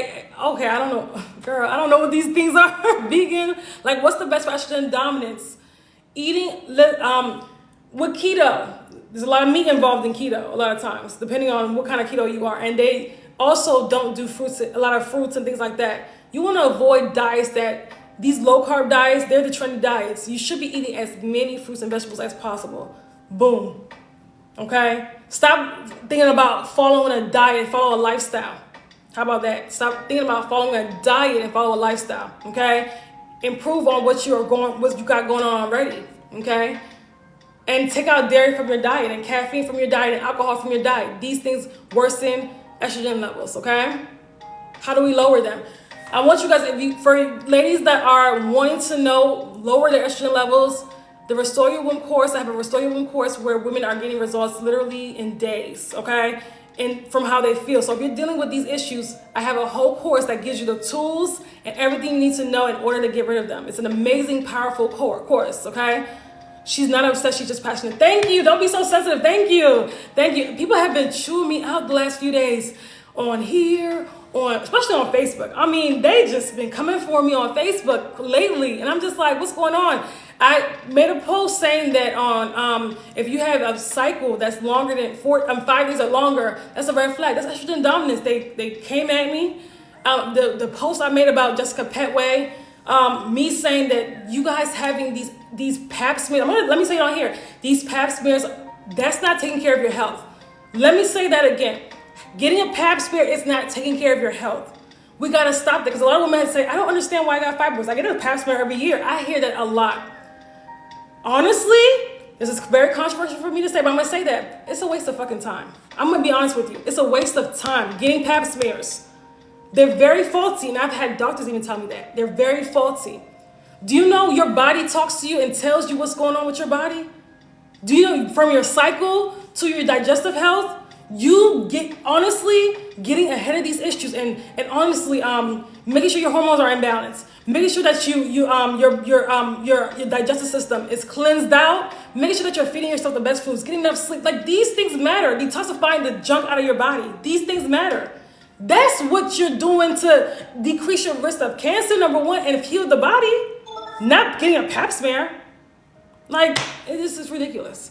okay, I don't know. Girl, I don't know what these things are. Vegan, like what's the best for estrogen dominance? Eating, with keto, there's a lot of meat involved in keto a lot of times, depending on what kind of keto you are. And they also don't do a lot of fruits and things like that. You want to avoid diets these low carb diets, they're the trendy diets. You should be eating as many fruits and vegetables as possible. Boom. Okay? Stop thinking about following a diet and follow a lifestyle. How about that? Stop thinking about following a diet and follow a lifestyle. Okay? Improve on what you got going on already. Okay? And take out dairy from your diet and caffeine from your diet and alcohol from your diet. These things worsen estrogen levels. Okay? How do we lower them? I want you guys, for ladies that are wanting to know, lower their estrogen levels, the Restore Your Womb course, I have a Restore Your Womb course where women are getting results literally in days, okay? And from how they feel. So if you're dealing with these issues, I have a whole course that gives you the tools and everything you need to know in order to get rid of them. It's an amazing, powerful course, okay? She's not upset, she's just passionate. Thank you, don't be so sensitive, thank you. People have been chewing me out the last few days on here, especially on Facebook. I mean, they just been coming for me on Facebook lately. And I'm just like, what's going on? I made a post saying that on if you have a cycle that's longer than 5 days or longer, that's a red flag. That's estrogen dominance. They came at me. The post I made about Jessica Petway, me saying that you guys having these pap smears. Let me say it on here. These pap smears, that's not taking care of your health. Let me say that again. Getting a pap smear is not taking care of your health. We gotta stop that, because a lot of women say, I don't understand why I got fibroids. I get a pap smear every year. I hear that a lot. Honestly, this is very controversial for me to say, but I'm gonna say that it's a waste of fucking time. I'm gonna be honest with you. It's a waste of time getting pap smears. They're very faulty, and I've had doctors even tell me that. They're very faulty. Do you know your body talks to you and tells you what's going on with your body? Do you know from your cycle to your digestive health, you get, honestly, getting ahead of these issues and honestly, making sure your hormones are in balance, making sure that your digestive system is cleansed out, making sure that you're feeding yourself the best foods, getting enough sleep. Like, these things matter. Detoxifying the junk out of your body. These things matter. That's what you're doing to decrease your risk of cancer, number one, and heal the body. Not getting a pap smear. Like, this is ridiculous.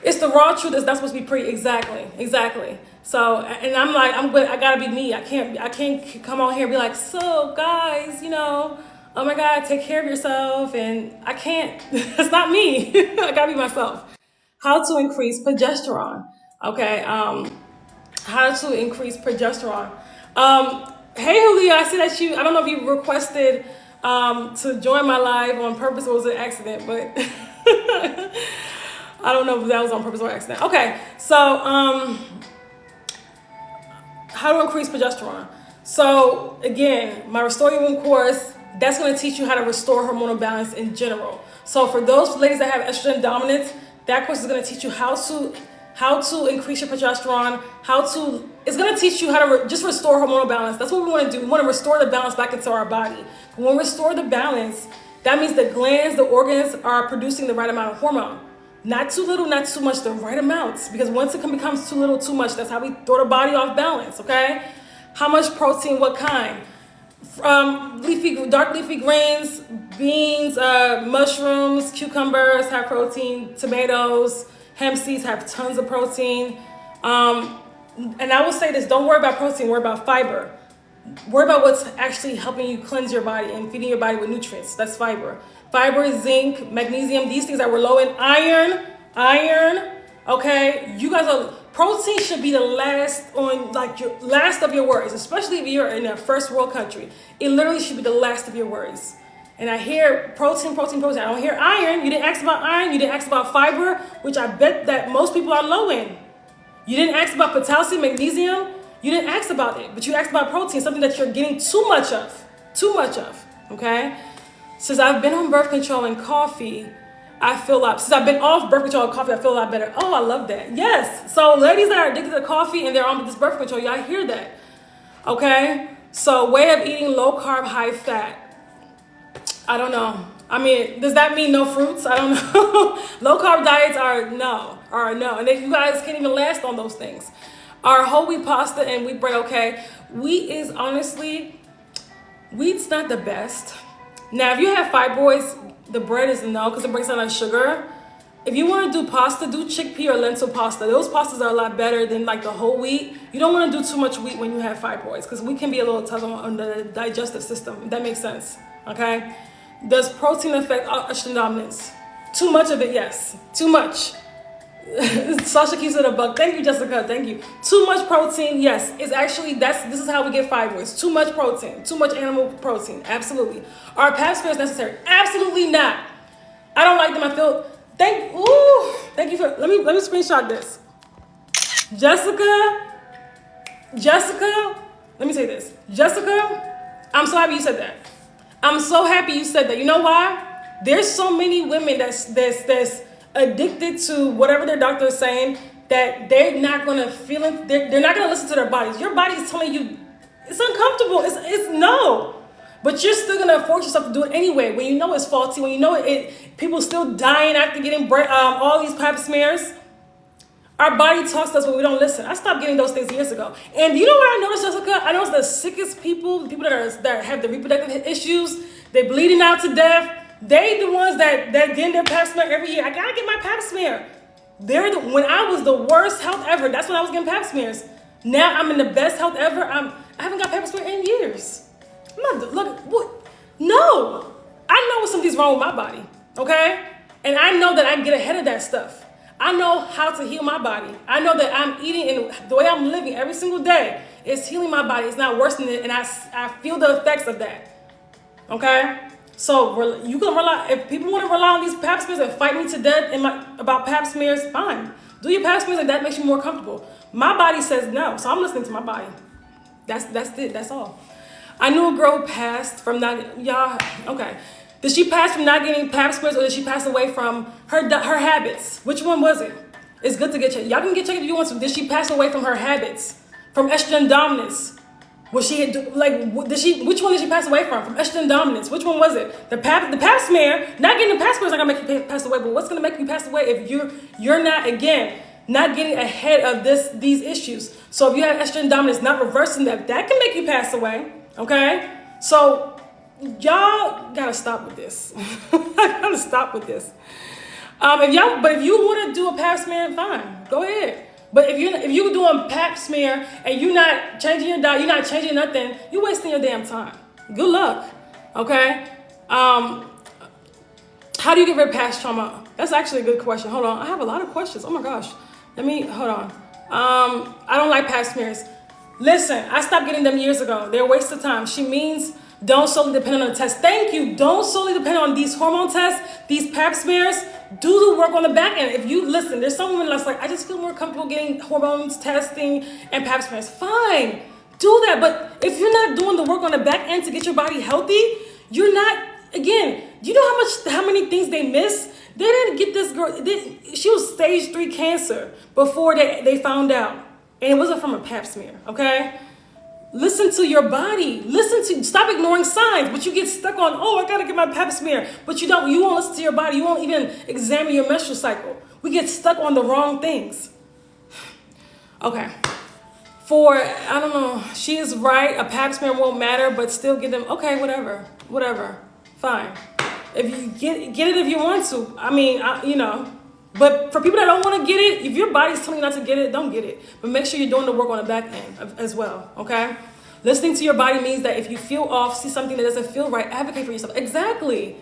It's the raw truth. That's supposed to be pretty. Exactly. So, and I'm like, I gotta be me. I can't come on here and be like, so guys, oh my God, take care of yourself. And I can't. It's not me. I gotta be myself. How to increase progesterone? Okay. How to increase progesterone? Hey Julia, I see that I don't know if you requested to join my live on purpose or was it an accident, but. I don't know if that was on purpose or accident. Okay, so how to increase progesterone. So again, my Restore Your Womb course, that's going to teach you how to restore hormonal balance in general. So for those ladies that have estrogen dominance, that course is going to teach you how to increase your progesterone, it's going to teach you how to just restore hormonal balance. That's what we want to do. We want to restore the balance back into our body. When we restore the balance, that means the glands, the organs are producing the right amount of hormone. Not too little, not too much, the right amounts. Because once it becomes too little, too much, that's how we throw the body off balance, okay? How much protein, what kind? Dark leafy greens, beans, mushrooms, cucumbers have protein, tomatoes, hemp seeds have tons of protein. And I will say this, don't worry about protein, worry about fiber. Worry about what's actually helping you cleanse your body and feeding your body with nutrients. That's fiber. Fiber, zinc, magnesium, these things that were low in iron, okay? Protein should be the last of your worries, especially if you're in a first world country. It literally should be the last of your worries. And I hear protein. I don't hear iron. You didn't ask about iron. You didn't ask about fiber, which I bet that most people are low in. You didn't ask about potassium, magnesium. You didn't ask about it, but you asked about protein, something that you're getting too much of, okay? Since I've been on birth control and coffee, since I've been off birth control and coffee, I feel a lot better. Oh, I love that. Yes. So ladies that are addicted to coffee and they're on this birth control, y'all hear that. Okay? So way of eating low carb, high fat. I don't know. I mean, does that mean no fruits? I don't know. Low carb diets are no. And then you guys can't even last on those things. Our whole wheat pasta and wheat bread, okay? Wheat's not the best. Now, if you have fibroids, the bread is no, because it breaks down on sugar. If you want to do pasta, do chickpea or lentil pasta. Those pastas are a lot better than like the whole wheat. You don't want to do too much wheat when you have fibroids, because wheat can be a little tough on the digestive system, if that makes sense, okay? Does protein affect estrogen dominance? Too much of it, yes. Too much. Sasha keeps it a buck. Thank you, Jessica. Thank you. Too much protein, yes. This is how we get fibroids. Too much protein. Too much animal protein. Absolutely. Are pap smears necessary? Absolutely not. I don't like them. I feel. Thank you for. Let me screenshot this. Jessica. Let me say this. Jessica, I'm so happy you said that. I'm so happy you said that. You know why? There's so many women that's addicted to whatever their doctor is saying that they're not going to feel it. They're not going to listen to their bodies. Your body is telling you it's uncomfortable. It's no. But you're still going to force yourself to do it anyway when you know it's faulty, when you know people still dying after getting all these pap smears. Our body talks to us when we don't listen. I stopped getting those things years ago. And you know what I noticed, Jessica? I noticed the sickest people, the people that have the reproductive issues, they're bleeding out to death. They the ones that get their pap smear every year. I gotta get my pap smear. When I was the worst health ever, that's when I was getting pap smears. Now I'm in the best health ever. I haven't got pap smear in years. I'm not what? No, I know what something's wrong with my body. Okay, and I know that I can get ahead of that stuff. I know how to heal my body. I know that I'm eating and the way I'm living every single day is healing my body. It's not worsening it, and I feel the effects of that. Okay. So you can rely, if people want to rely on these pap smears and fight me to death about pap smears, fine. Do your pap smears and that makes you more comfortable. My body says no, so I'm listening to my body. That's it, that's all. I knew a girl who passed from okay. Did she pass from not getting pap smears or did she pass away from her habits? Which one was it? It's good to get checked. Y'all can get checked if you want to. Did she pass away from her habits? From estrogen dominance? Was she which one did she pass away from? From estrogen dominance. Which one was it? The pap smear, not getting the pap smear is not gonna make you pass away, but what's gonna make you pass away if you're not getting ahead of these issues. So if you have estrogen dominance, not reversing that can make you pass away. Okay? So y'all gotta stop with this. I gotta stop with this. If you wanna do a pap smear, fine. Go ahead. But if you're doing pap smear and you're not changing your diet, you're not changing nothing, you're wasting your damn time. Good luck, okay? How do you get rid of past trauma? That's actually a good question. Hold on, I have a lot of questions. Oh my gosh, hold on. I don't like pap smears. Listen, I stopped getting them years ago. They're a waste of time. She means don't solely depend on the test. Thank you. Don't solely depend on these hormone tests, these pap smears. Do the work on the back end. If you listen, there's some women that's like, I just feel more comfortable getting hormones testing and pap smears. Fine, do that. But if you're not doing the work on the back end to get your body healthy, you're not. Again, do you know how many things they miss? They didn't get this girl. She was stage 3 cancer before they found out, and it wasn't from a pap smear. Okay. Listen to your body. Stop ignoring signs, but you get stuck on, I gotta get my pap smear. But you won't listen to your body. You won't even examine your menstrual cycle. We get stuck on the wrong things. Okay. I don't know, she is right. A pap smear won't matter, but still get them. Okay, whatever. Fine. If you get it if you want to. I mean, But for people that don't want to get it, if your body's telling you not to get it, don't get it. But make sure you're doing the work on the back end as well, okay? Listening to your body means that if you feel off, see something that doesn't feel right, advocate for yourself. Exactly.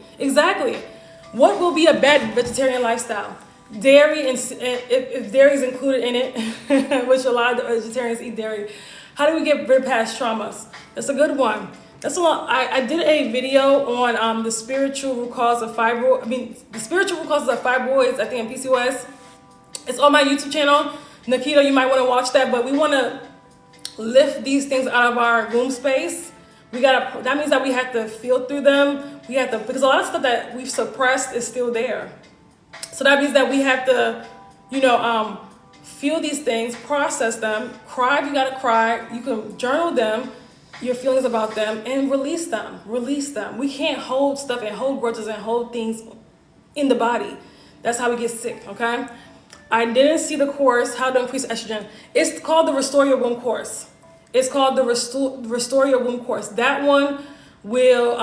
What will be a bad vegetarian lifestyle? Dairy, and if dairy is included in it, which a lot of vegetarians eat dairy. How do we get rid of past traumas? That's a good one. I did a video on the spiritual root cause of the spiritual root causes of fibroids, I think, in PCOS. It's on my YouTube channel. Nikita, you might want to watch that, but we want to lift these things out of our womb space. That means that we have to feel through them. Because a lot of stuff that we've suppressed is still there. So that means that we have to, feel these things, process them, cry if you gotta cry. You can journal them, your feelings about them, and release them. We can't hold stuff and hold grudges and hold things in the body. That's how we get sick, okay? I didn't see the course, How to Increase Estrogen. It's called the Restore Your Womb course. Restore Your Womb course. That one will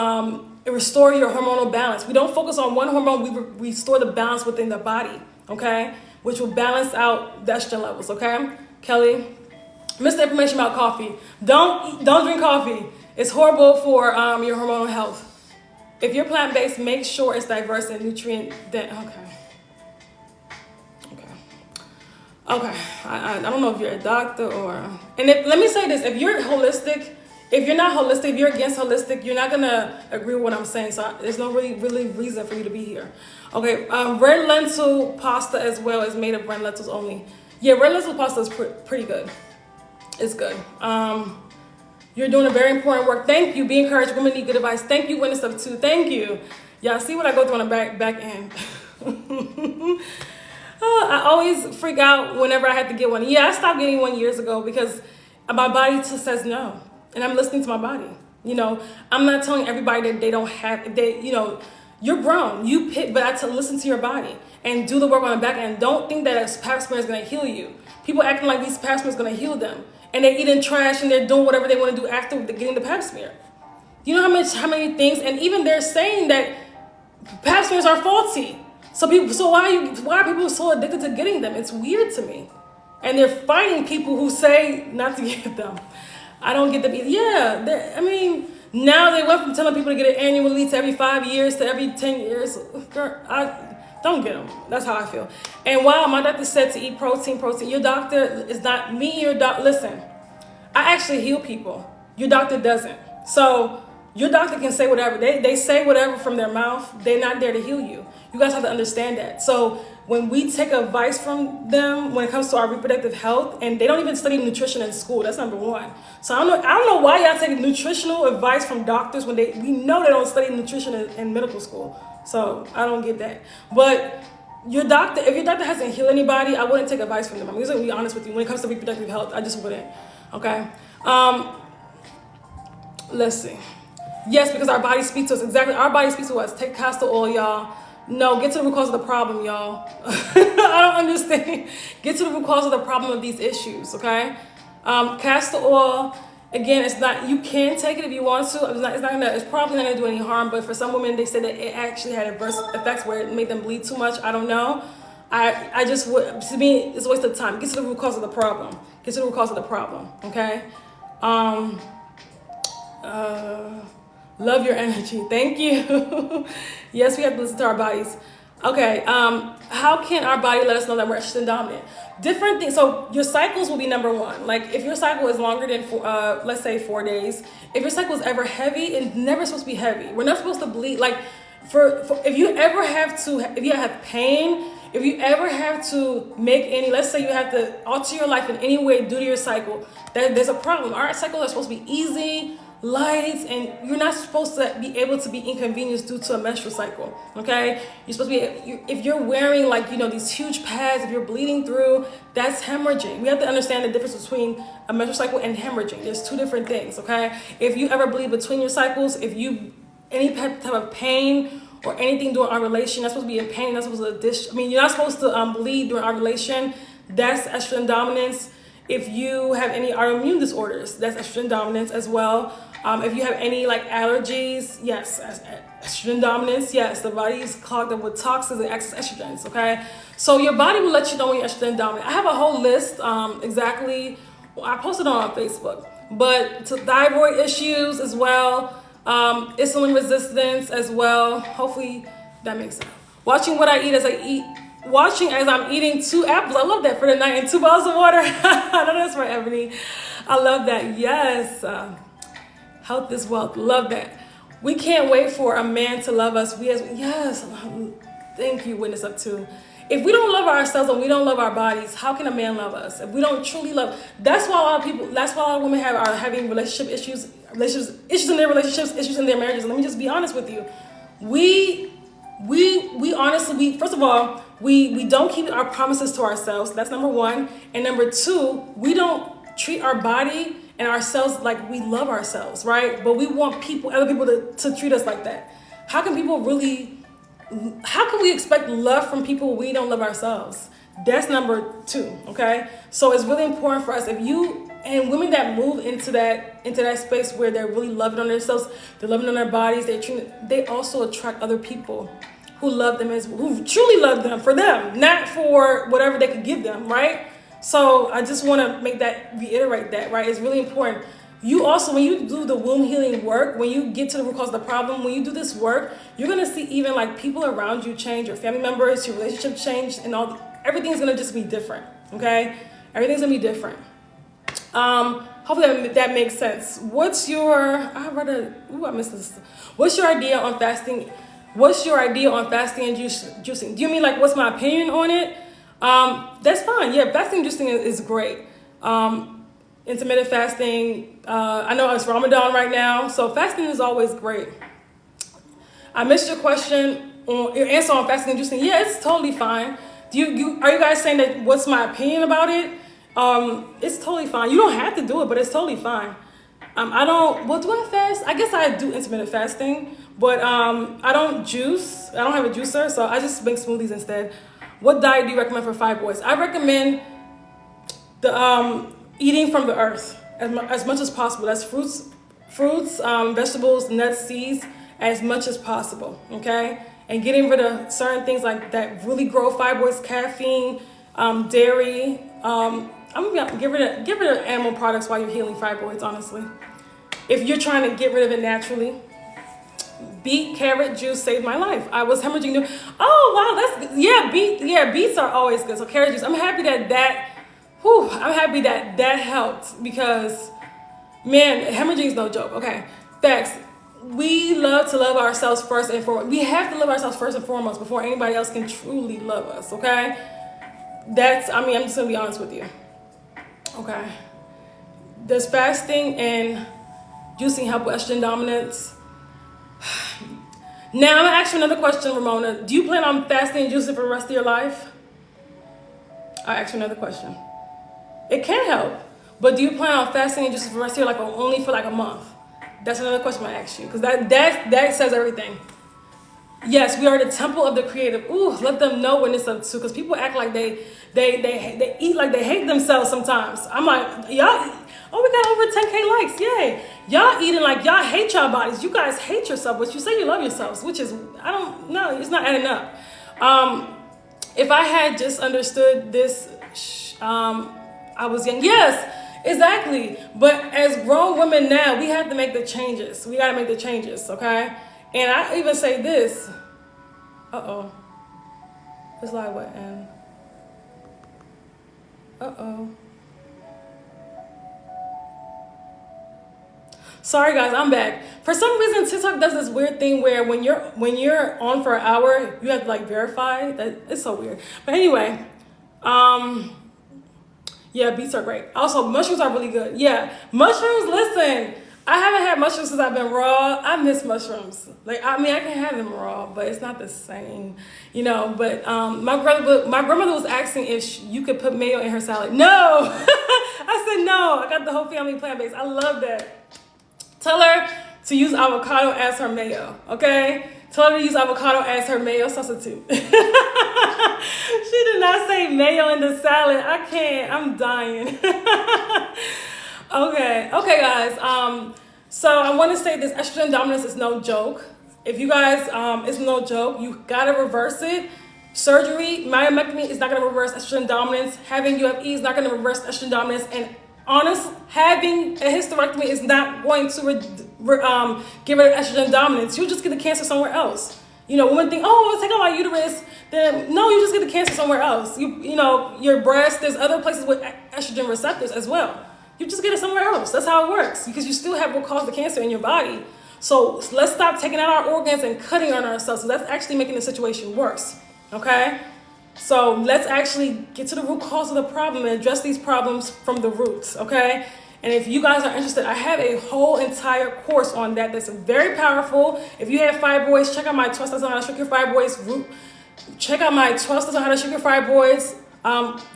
restore your hormonal balance. We don't focus on one hormone, we restore the balance within the body, okay? Which will balance out the estrogen levels, okay? Kelly, missed the information about coffee. Don't drink coffee. It's horrible for your hormonal health. If you're plant-based, make sure it's diverse and nutrient dense. Okay. I don't know if you're a doctor let me say this. If you're holistic, if you're not holistic, if you're against holistic, you're not gonna agree with what I'm saying. So there's no really reason for you to be here. Okay, red lentil pasta as well is made of red lentils only. Yeah, red lentil pasta is pretty good. It's good. You're doing a very important work. Thank you. Be encouraged. Women need good advice. Thank you, Witness of 2. Thank you. Y'all see what I go through on the back end. I always freak out whenever I have to get one. Yeah, I stopped getting one years ago because my body just says no. And I'm listening to my body. I'm not telling everybody that they don't have, you're grown. You pick, but I listen to your body and do the work on the back end. Don't think that a pap smear is going to heal you. People acting like these pap smears is going to heal them. And they're eating trash and they're doing whatever they want to do after getting the pap smear. You know how many things, and even they're saying that Pap smears are faulty. So why are people so addicted to getting them? It's weird to me. And they're fighting people who say not to get them. I don't get them either. Yeah, I mean, now they went from telling people to get it annually to every 5 years to every 10 years. Girl, I don't get them. That's how I feel. And while my doctor said to eat protein, your doctor is not me, your doctor. Listen, I actually heal people. Your doctor doesn't. So your doctor can say whatever. They say whatever from their mouth. They're not there to heal you. You guys have to understand that. So when we take advice from them when it comes to our reproductive health, and they don't even study nutrition in school, that's number one. So I don't know why y'all take nutritional advice from doctors when we know they don't study nutrition in medical school. So I don't get that. But if your doctor hasn't healed anybody, I wouldn't take advice from them. I'm just gonna be honest with you. When it comes to reproductive health, I just wouldn't. Okay. Let's see. Yes, because our body speaks to us. Exactly. Our body speaks to us. Take castor oil, y'all. No, get to the root cause of the problem, y'all. I don't understand. Get to the root cause of the problem of these issues, okay? Castor oil, again, it's not, you can take it if you want to. It's probably not gonna do any harm, but for some women, they said that it actually had adverse effects where it made them bleed too much. I don't know. I just would, to me, it's a waste of time. Get to the root cause of the problem. Get to the root cause of the problem, okay? Love your energy. Thank you. Yes, we have to listen to our bodies. Okay. How can our body let us know that we're estrogen dominant? Different things. So your cycles will be number one. Like if your cycle is longer than let's say 4 days, if your cycle is ever heavy, it's never supposed to be heavy. We're not supposed to bleed. Like if you have pain, if you ever have to make any, let's say you have to alter your life in any way due to your cycle, there's a problem. Our cycles are supposed to be easy, light, and you're not supposed to be able to be inconvenienced due to a menstrual cycle, okay? You're supposed to be, if you're wearing like, these huge pads, if you're bleeding through, that's hemorrhaging. We have to understand the difference between a menstrual cycle and hemorrhaging. There's two different things, okay? If you ever bleed between your cycles, any type of pain or anything during ovulation, you're not supposed to be in pain, you're not supposed to you're not supposed to bleed during ovulation, that's estrogen dominance. If you have any autoimmune disorders, that's estrogen dominance as well. If you have any like allergies, yes, estrogen dominance, yes, the body is clogged up with toxins and excess estrogens, okay? So your body will let you know when you're estrogen dominant. I have a whole list, I posted on Facebook, but to thyroid issues as well, insulin resistance as well. Hopefully that makes sense. Watching what I eat as I'm eating 2 apples. I love that for the night and 2 bottles of water. I know that's right, Ebony. I love that. Yes. Health is wealth. Love that. We can't wait for a man to love us. Yes. Thank you, Witness Up to. If we don't love ourselves and we don't love our bodies, how can a man love us? If we don't truly love, that's why a lot of women are having relationship issues in their relationships, issues in their marriages. Let me just be honest with you. We honestly, first of all, we don't keep our promises to ourselves. That's number one. And number two, we don't treat our body and ourselves like we love ourselves, right? But we want other people to treat us like that. How can we expect love from people we don't love ourselves? That's number two, okay? So it's really important for us, and women that move into that space where they're really loving on themselves, they're loving on their bodies, they also attract other people who love them who truly love them for them, not for whatever they could give them, right? So I just want to reiterate that, right? It's really important. You also, when you do the womb healing work, when you get to the root cause of the problem, when you do this work, you're going to see even like people around you change, your family members, your relationship change, and everything's going to just be different, okay? Everything's going to be different. Hopefully that makes sense. What's your idea on fasting? What's your idea on fasting and juicing? Do you mean like what's my opinion on it? That's fine. Yeah, fasting and juicing is great. Intermittent fasting. I know it's Ramadan right now, so fasting is always great. I missed your answer on fasting and juicing. Yeah, it's totally fine. Are you guys saying that what's my opinion about it? It's totally fine. You don't have to do it, but it's totally fine. Do I fast? I guess I do intermittent fasting, but I don't juice. I don't have a juicer, so I just make smoothies instead. What diet do you recommend for fibroids? I recommend the eating from the earth as much as possible. That's fruits, vegetables, nuts, seeds, as much as possible, okay? and getting rid of certain things like that really grow fibroids, caffeine, dairy. I'm gonna get rid of animal products while you're healing fibroids, honestly. If you're trying to get rid of it naturally. Beet carrot juice saved my life. I was hemorrhaging. Oh wow, that's good. Beets are always good. So carrot juice. I'm happy that helped, because man, hemorrhaging is no joke. Okay, facts. We love to love ourselves first and foremost. We have to love ourselves first and foremost before anybody else can truly love us. Okay, I'm just gonna be honest with you. Okay, does fasting and juicing help with estrogen dominance? Now I'm gonna ask you another question, Ramona. Do you plan on fasting and juicing for the rest of your life? I'll ask you another question. It can help, but do you plan on fasting and juicing for the rest of your life, or only for like a month? That's another question I ask you, because that says everything. Yes, we are the temple of the creative. Ooh, let them know when it's up to, because people act like they eat like they hate themselves sometimes. I'm like, y'all, oh, we got over 10K likes, yay. Y'all eating like y'all hate your bodies. You guys hate yourself, but you say you love yourselves, which is, I don't know, it's not adding up. If I had just understood this, I was young. Yes, exactly. But as grown women now, we have to make the changes. We got to make the changes, okay? And I even say this. Uh-oh. This live what end? Uh-oh. Sorry guys, I'm back. For some reason, TikTok does this weird thing where when you're on for an hour, you have to like verify. That it's so weird. But anyway, yeah, beets are great. Also, mushrooms are really good. Yeah, mushrooms. Listen, I haven't had mushrooms since I've been raw. I miss mushrooms. Like, I mean, I can have them raw, but it's not the same, you know. But my grandmother was asking if you could put mayo in her salad. No, I said no. I got the whole family plant-based. I love that. Tell her to use avocado as her mayo, okay? Tell her to use avocado as her mayo substitute. She did not say mayo in the salad. I can't. I'm dying. Okay, guys. So I want to say this: estrogen dominance is no joke. If you guys, it's no joke. You gotta reverse it. Surgery, myomectomy is not gonna reverse estrogen dominance. Having UFE is not gonna reverse estrogen dominance, and having a hysterectomy is not going to get rid of estrogen dominance. You'll just get the cancer somewhere else. You know, women think, oh, I'll take out my uterus. Then no, you just get the cancer somewhere else. You know, your breast. There's other places with estrogen receptors as well. You just get it somewhere else. That's how it works, because you still have what caused the cancer in your body. So let's stop taking out our organs and cutting on ourselves. So that's actually making the situation worse. Okay. So let's actually get to the root cause of the problem and address these problems from the roots, okay? And if you guys are interested, I have a whole entire course on that that's very powerful. If you have fibroids, check out my 12 Steps on How to Shrink Your Fibroids root. Check out my 12 Steps on How to Shrink Your Fibroids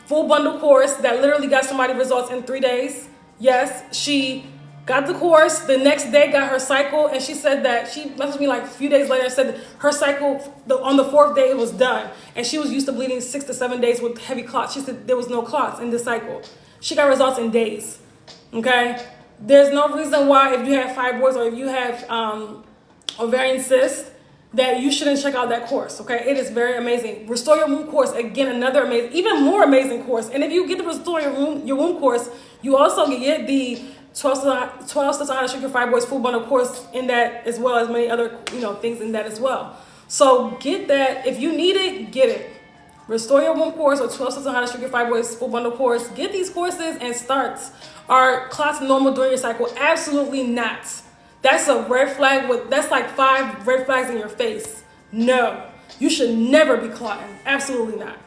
full bundle course that literally got somebody results in 3 days. Yes, she got the course, the next day got her cycle, and she said that, she messaged me like a few days later and said that her cycle, on the 4th day it was done. And she was used to bleeding 6 to 7 days with heavy clots. She said there was no clots in this cycle. She got results in days, okay? There's no reason why, if you have fibroids or if you have ovarian cysts, that you shouldn't check out that course, okay? It is very amazing. Restore Your Womb course, again, another amazing, even more amazing course. And if you get the Restore Your Womb course, you also get the 12 Steps on How to Shrink Your Fibroids full bundle course in that, as well as many other things in that as well. So get that. If you need it, get it. Restore Your Womb course or 12 Steps on How to Shrink Your Fibroids full bundle course. Get these courses and start. Are clots normal during your cycle? Absolutely not. That's a red flag. That's like 5 red flags in your face. No, you should never be clotting. Absolutely not.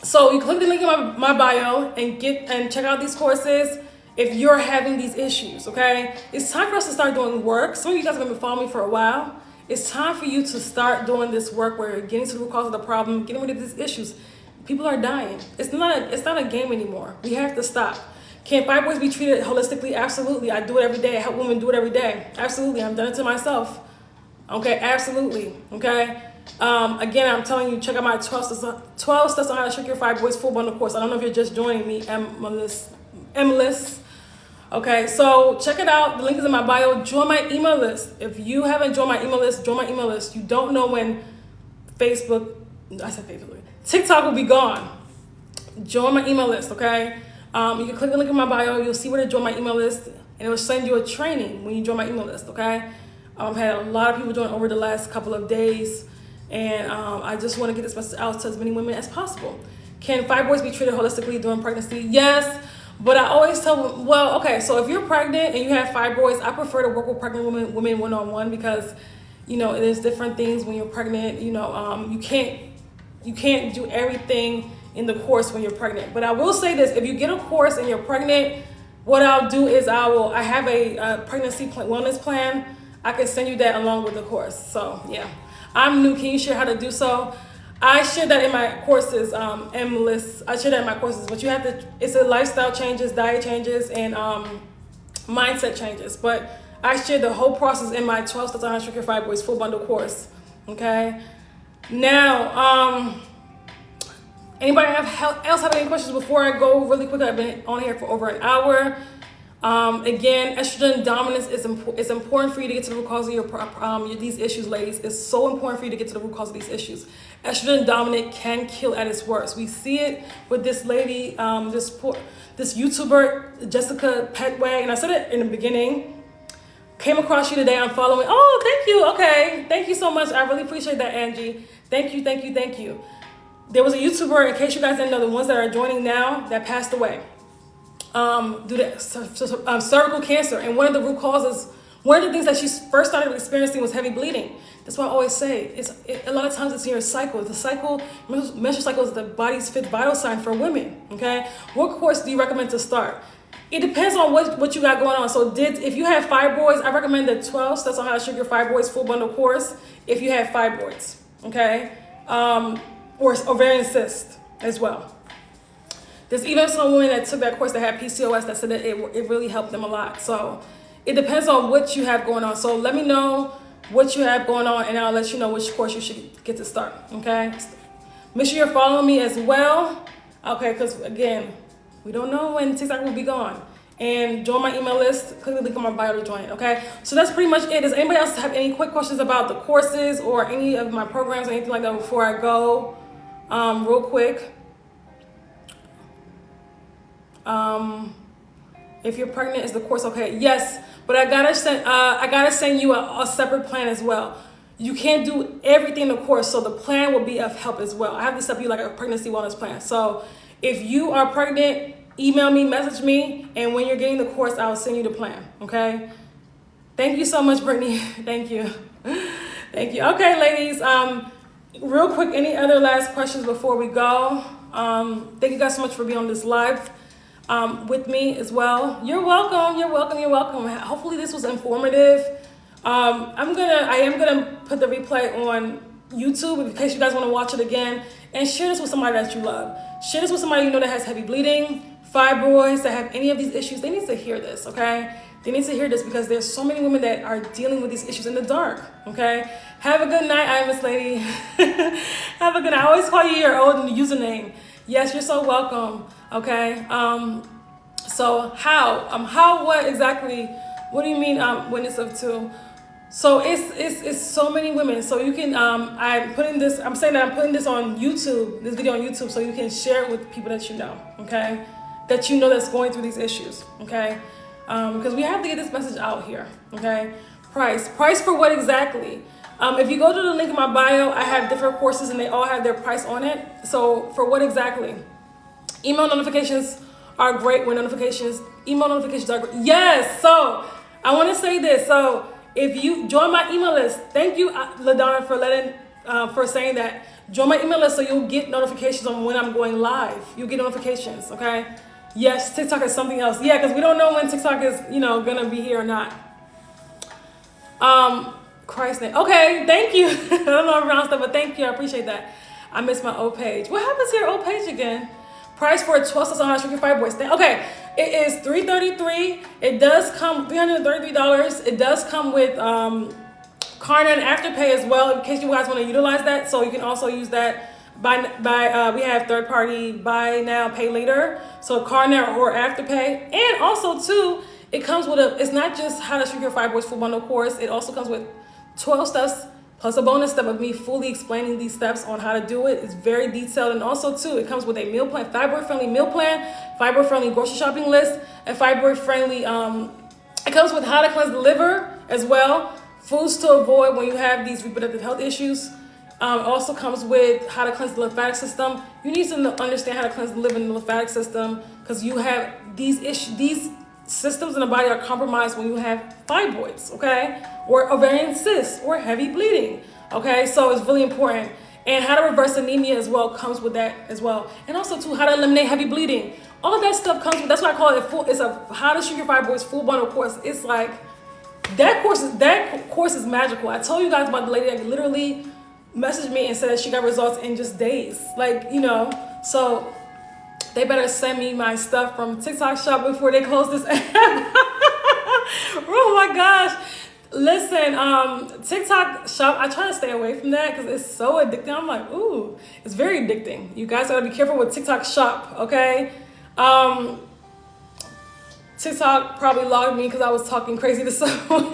So you click the link in my bio and check out these courses if you're having these issues, okay? It's time for us to start doing work. Some of you guys have been following me for a while. It's time for you to start doing this work where you're getting to the root cause of the problem, getting rid of these issues. People are dying. It's not a game anymore. We have to stop. Can fibroids be treated holistically? Absolutely. I do it every day. I help women do it every day. Absolutely. I've done it to myself. Okay, absolutely. Okay. Again, I'm telling you, check out my 12 Steps on How to Shrink Your Fibroids full bundle course. I don't know if you're just joining me, Emilys. Okay, so check it out. The link is in my bio. Join my email list. If you haven't joined my email list, join my email list. You don't know when TikTok will be gone. Join my email list, okay? You can click the link in my bio. You'll see where to join my email list, and it will send you a training when you join my email list, okay? I've had a lot of people join over the last couple of days, and I just want to get this message out to as many women as possible. Can fibroids be treated holistically during pregnancy? Yes, but I always tell them, well, okay, so if you're pregnant and you have fibroids, I prefer to work with pregnant women one-on-one because, there's different things when you're pregnant. You can't do everything in the course when you're pregnant. But I will say this, if you get a course and you're pregnant, what I'll do is I have a pregnancy wellness plan. I can send you that along with the course. So yeah, I'm new. Can you share how to do so? I share that in my courses, I share that in my courses, but it's a lifestyle changes, diet changes, and mindset changes. But I share the whole process in my 12 Steps on How to Shrink Your Fibroids full bundle course. Okay. Now, anybody else have any questions before I go really quick? I've been on here for over an hour. Again, estrogen dominance is important for you to get to the root cause of these issues, ladies. It's so important for you to get to the root cause of these issues. Estrogen dominant can kill at its worst. We see it with this lady, this YouTuber, Jessica Petway, and I said it in the beginning. Came across you today. I'm following. Oh, thank you. Okay, thank you so much. I really appreciate that, Angie. Thank you. There was a YouTuber, in case you guys didn't know, the ones that are joining now, that passed away due to cervical cancer. And one of the root causes, one of the things that she first started experiencing was heavy bleeding. That's why I always say, a lot of times it's in your cycle. Menstrual cycle is the body's fifth vital sign for women, okay? What course do you recommend to start? It depends on what you got going on. So if you have fibroids, I recommend the 12 Steps on How to Shrink Your Fibroids full bundle course if you have fibroids, okay? Or ovarian cyst as well. There's even some women that took that course that had PCOS that said that it really helped them a lot. So it depends on what you have going on. So let me know what you have going on, and I'll let you know which course you should get to start, okay? Make sure you're following me as well, okay? Because again, we don't know when TikTok will be gone. And join my email list. Click the link on my bio to join it, okay? So that's pretty much it. Does anybody else have any quick questions about the courses or any of my programs or anything like that before I go? Real quick. If you're pregnant, is the course okay? Yes, but I gotta send you a separate plan as well. You can't do everything in the course, so the plan will be of help as well. I have to set you like a pregnancy wellness plan. So if you are pregnant, email me, message me, and when you're getting the course, I'll send you the plan, okay? Thank you so much, Brittany. Thank you. Thank you. Okay, ladies, real quick, any other last questions before we go? Thank you guys so much for being on this live with me as well. You're welcome. Hopefully this was informative. I am gonna put the replay on YouTube in case you guys want to watch it again, and share this with somebody that you love. Share this with somebody you know that has heavy bleeding, fibroids, that have any of these issues. They need to hear this, okay? They need to hear this because there's so many women that are dealing with these issues in the dark, okay? Have a good night, I Miss Lady. Have a good night. I always call you your old username. Yes, you're so welcome, okay? So what exactly, what do you mean witness of two? So it's so many women. So you can I'm putting this on YouTube, this video on YouTube, so you can share it with people that you know, okay? That you know that's going through these issues, okay? Because we have to get this message out here, okay? Price for what exactly? If you go to the link in my bio, I have different courses and they all have their price on it. So for what exactly? Email notifications are great. Email notifications are great. Yes. So I want to say this. So if you join my email list, thank you, LaDonna, for saying that. Join my email list so you'll get notifications on when I'm going live. You'll get notifications, okay? Yes, TikTok is something else. Yeah, because we don't know when TikTok is, gonna be here or not. Christ's name. Okay, thank you. I don't know around stuff, but thank you. I appreciate that. I missed my old page. What happens to your old page again? Price for a 12 Steps on How to Shrink Your Fibroids. Okay, it is $333. It does come $333. It does come with Klarna and Afterpay as well, in case you guys want to utilize that. So you can also use that we have third party buy now, pay later. So Klarna or Afterpay, and also too, It comes with it's not just how to shrink your fibroids full bundle course. It also comes with 12 steps plus a bonus step of me fully explaining these steps on how to do it. It's very detailed. And also too, it comes with a meal plan, fibroid-friendly meal plan, fibroid-friendly grocery shopping list, and fibroid-friendly, it comes with how to cleanse the liver as well, foods to avoid when you have these reproductive health issues. It also comes with how to cleanse the lymphatic system. You need to understand how to cleanse the liver and the lymphatic system because you have these issues, these systems in the body are compromised when you have fibroids, okay? Or ovarian cysts or heavy bleeding, okay? So it's really important. And how to reverse anemia as well comes with that as well. And also too, how to eliminate heavy bleeding. All of that stuff comes with, that's why I call it it's a how to shrink your fibroids full bundle course. It's like, that course is magical. I told you guys about the lady that literally messaged me and said that she got results in just days. Like, you know, so they better send me my stuff from TikTok shop before they close this app. Oh my gosh. Listen, TikTok shop, I try to stay away from that because it's so addicting. I'm like, ooh, it's very addicting. You guys gotta be careful with TikTok shop, okay? TikTok probably logged me because I was talking crazy to someone.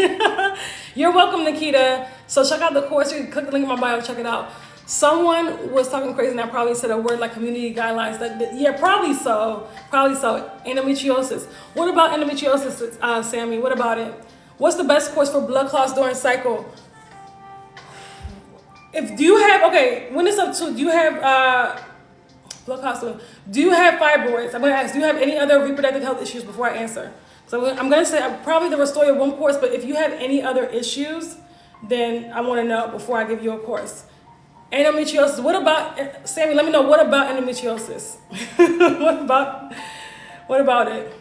You're welcome, Nikita. So check out the course. You can click the link in my bio, check it out. Someone was talking crazy and I probably said a word like community guidelines. Yeah, probably so. Probably so. Endometriosis. What about endometriosis, Sammy? What about it? What's the best course for blood clots during cycle? When it's up to, do you have blood clots doing? Do you have fibroids? I'm going to ask, do you have any other reproductive health issues before I answer? So I'm going to say probably the Restore Your Womb course, but if you have any other issues, then I want to know before I give you a course. Endometriosis. What about, Sammy, let me know, what about endometriosis? What about it?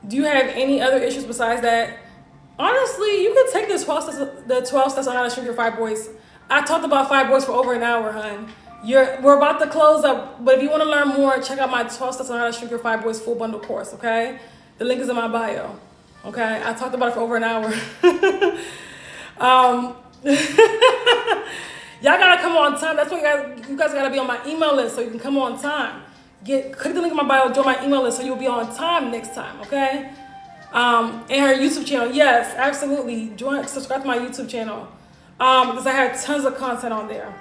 Do you have any other issues besides that? Honestly, you can take the 12 steps on how to shrink your fibroids. I talked about fibroids for over an hour, hon. We're about to close up, but if you want to learn more, check out my 12 steps on how to shrink your fibroids full bundle course, okay? The link is in my bio, okay? I talked about it for over an hour. Y'all gotta come on time. That's why you guys gotta be on my email list so you can come on time. Click the link in my bio, join my email list so you'll be on time next time, okay? And her YouTube channel, yes, absolutely. Subscribe to my YouTube channel because I have tons of content on there.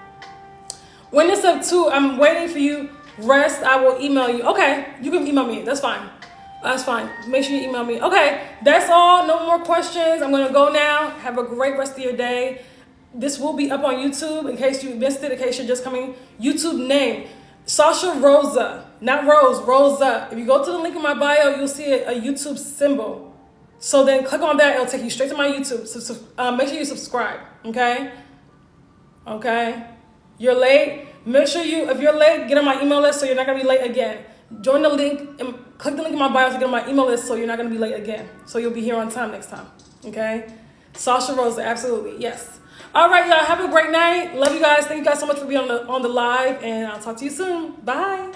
When it's up to, I'm waiting for you. Rest, I will email you. Okay, you can email me. That's fine. That's fine. Make sure you email me. Okay, that's all. No more questions. I'm gonna go now. Have a great rest of your day. This will be up on YouTube in case you missed it, in case you're just coming. YouTube name, Sasha Rosa. Not Rose, Rosa. If you go to the link in my bio, you'll see a YouTube symbol. So then click on that. It'll take you straight to my YouTube. So make sure you subscribe, okay? Okay? You're late. Make sure if you're late, get on my email list so you're not going to be late again. Join the link and click the link in my bio to get on my email list so you're not going to be late again. So you'll be here on time next time, okay? Sasha Rosa, absolutely, yes. All right, y'all, have a great night. Love you guys. Thank you guys so much for being on the live, and I'll talk to you soon. Bye.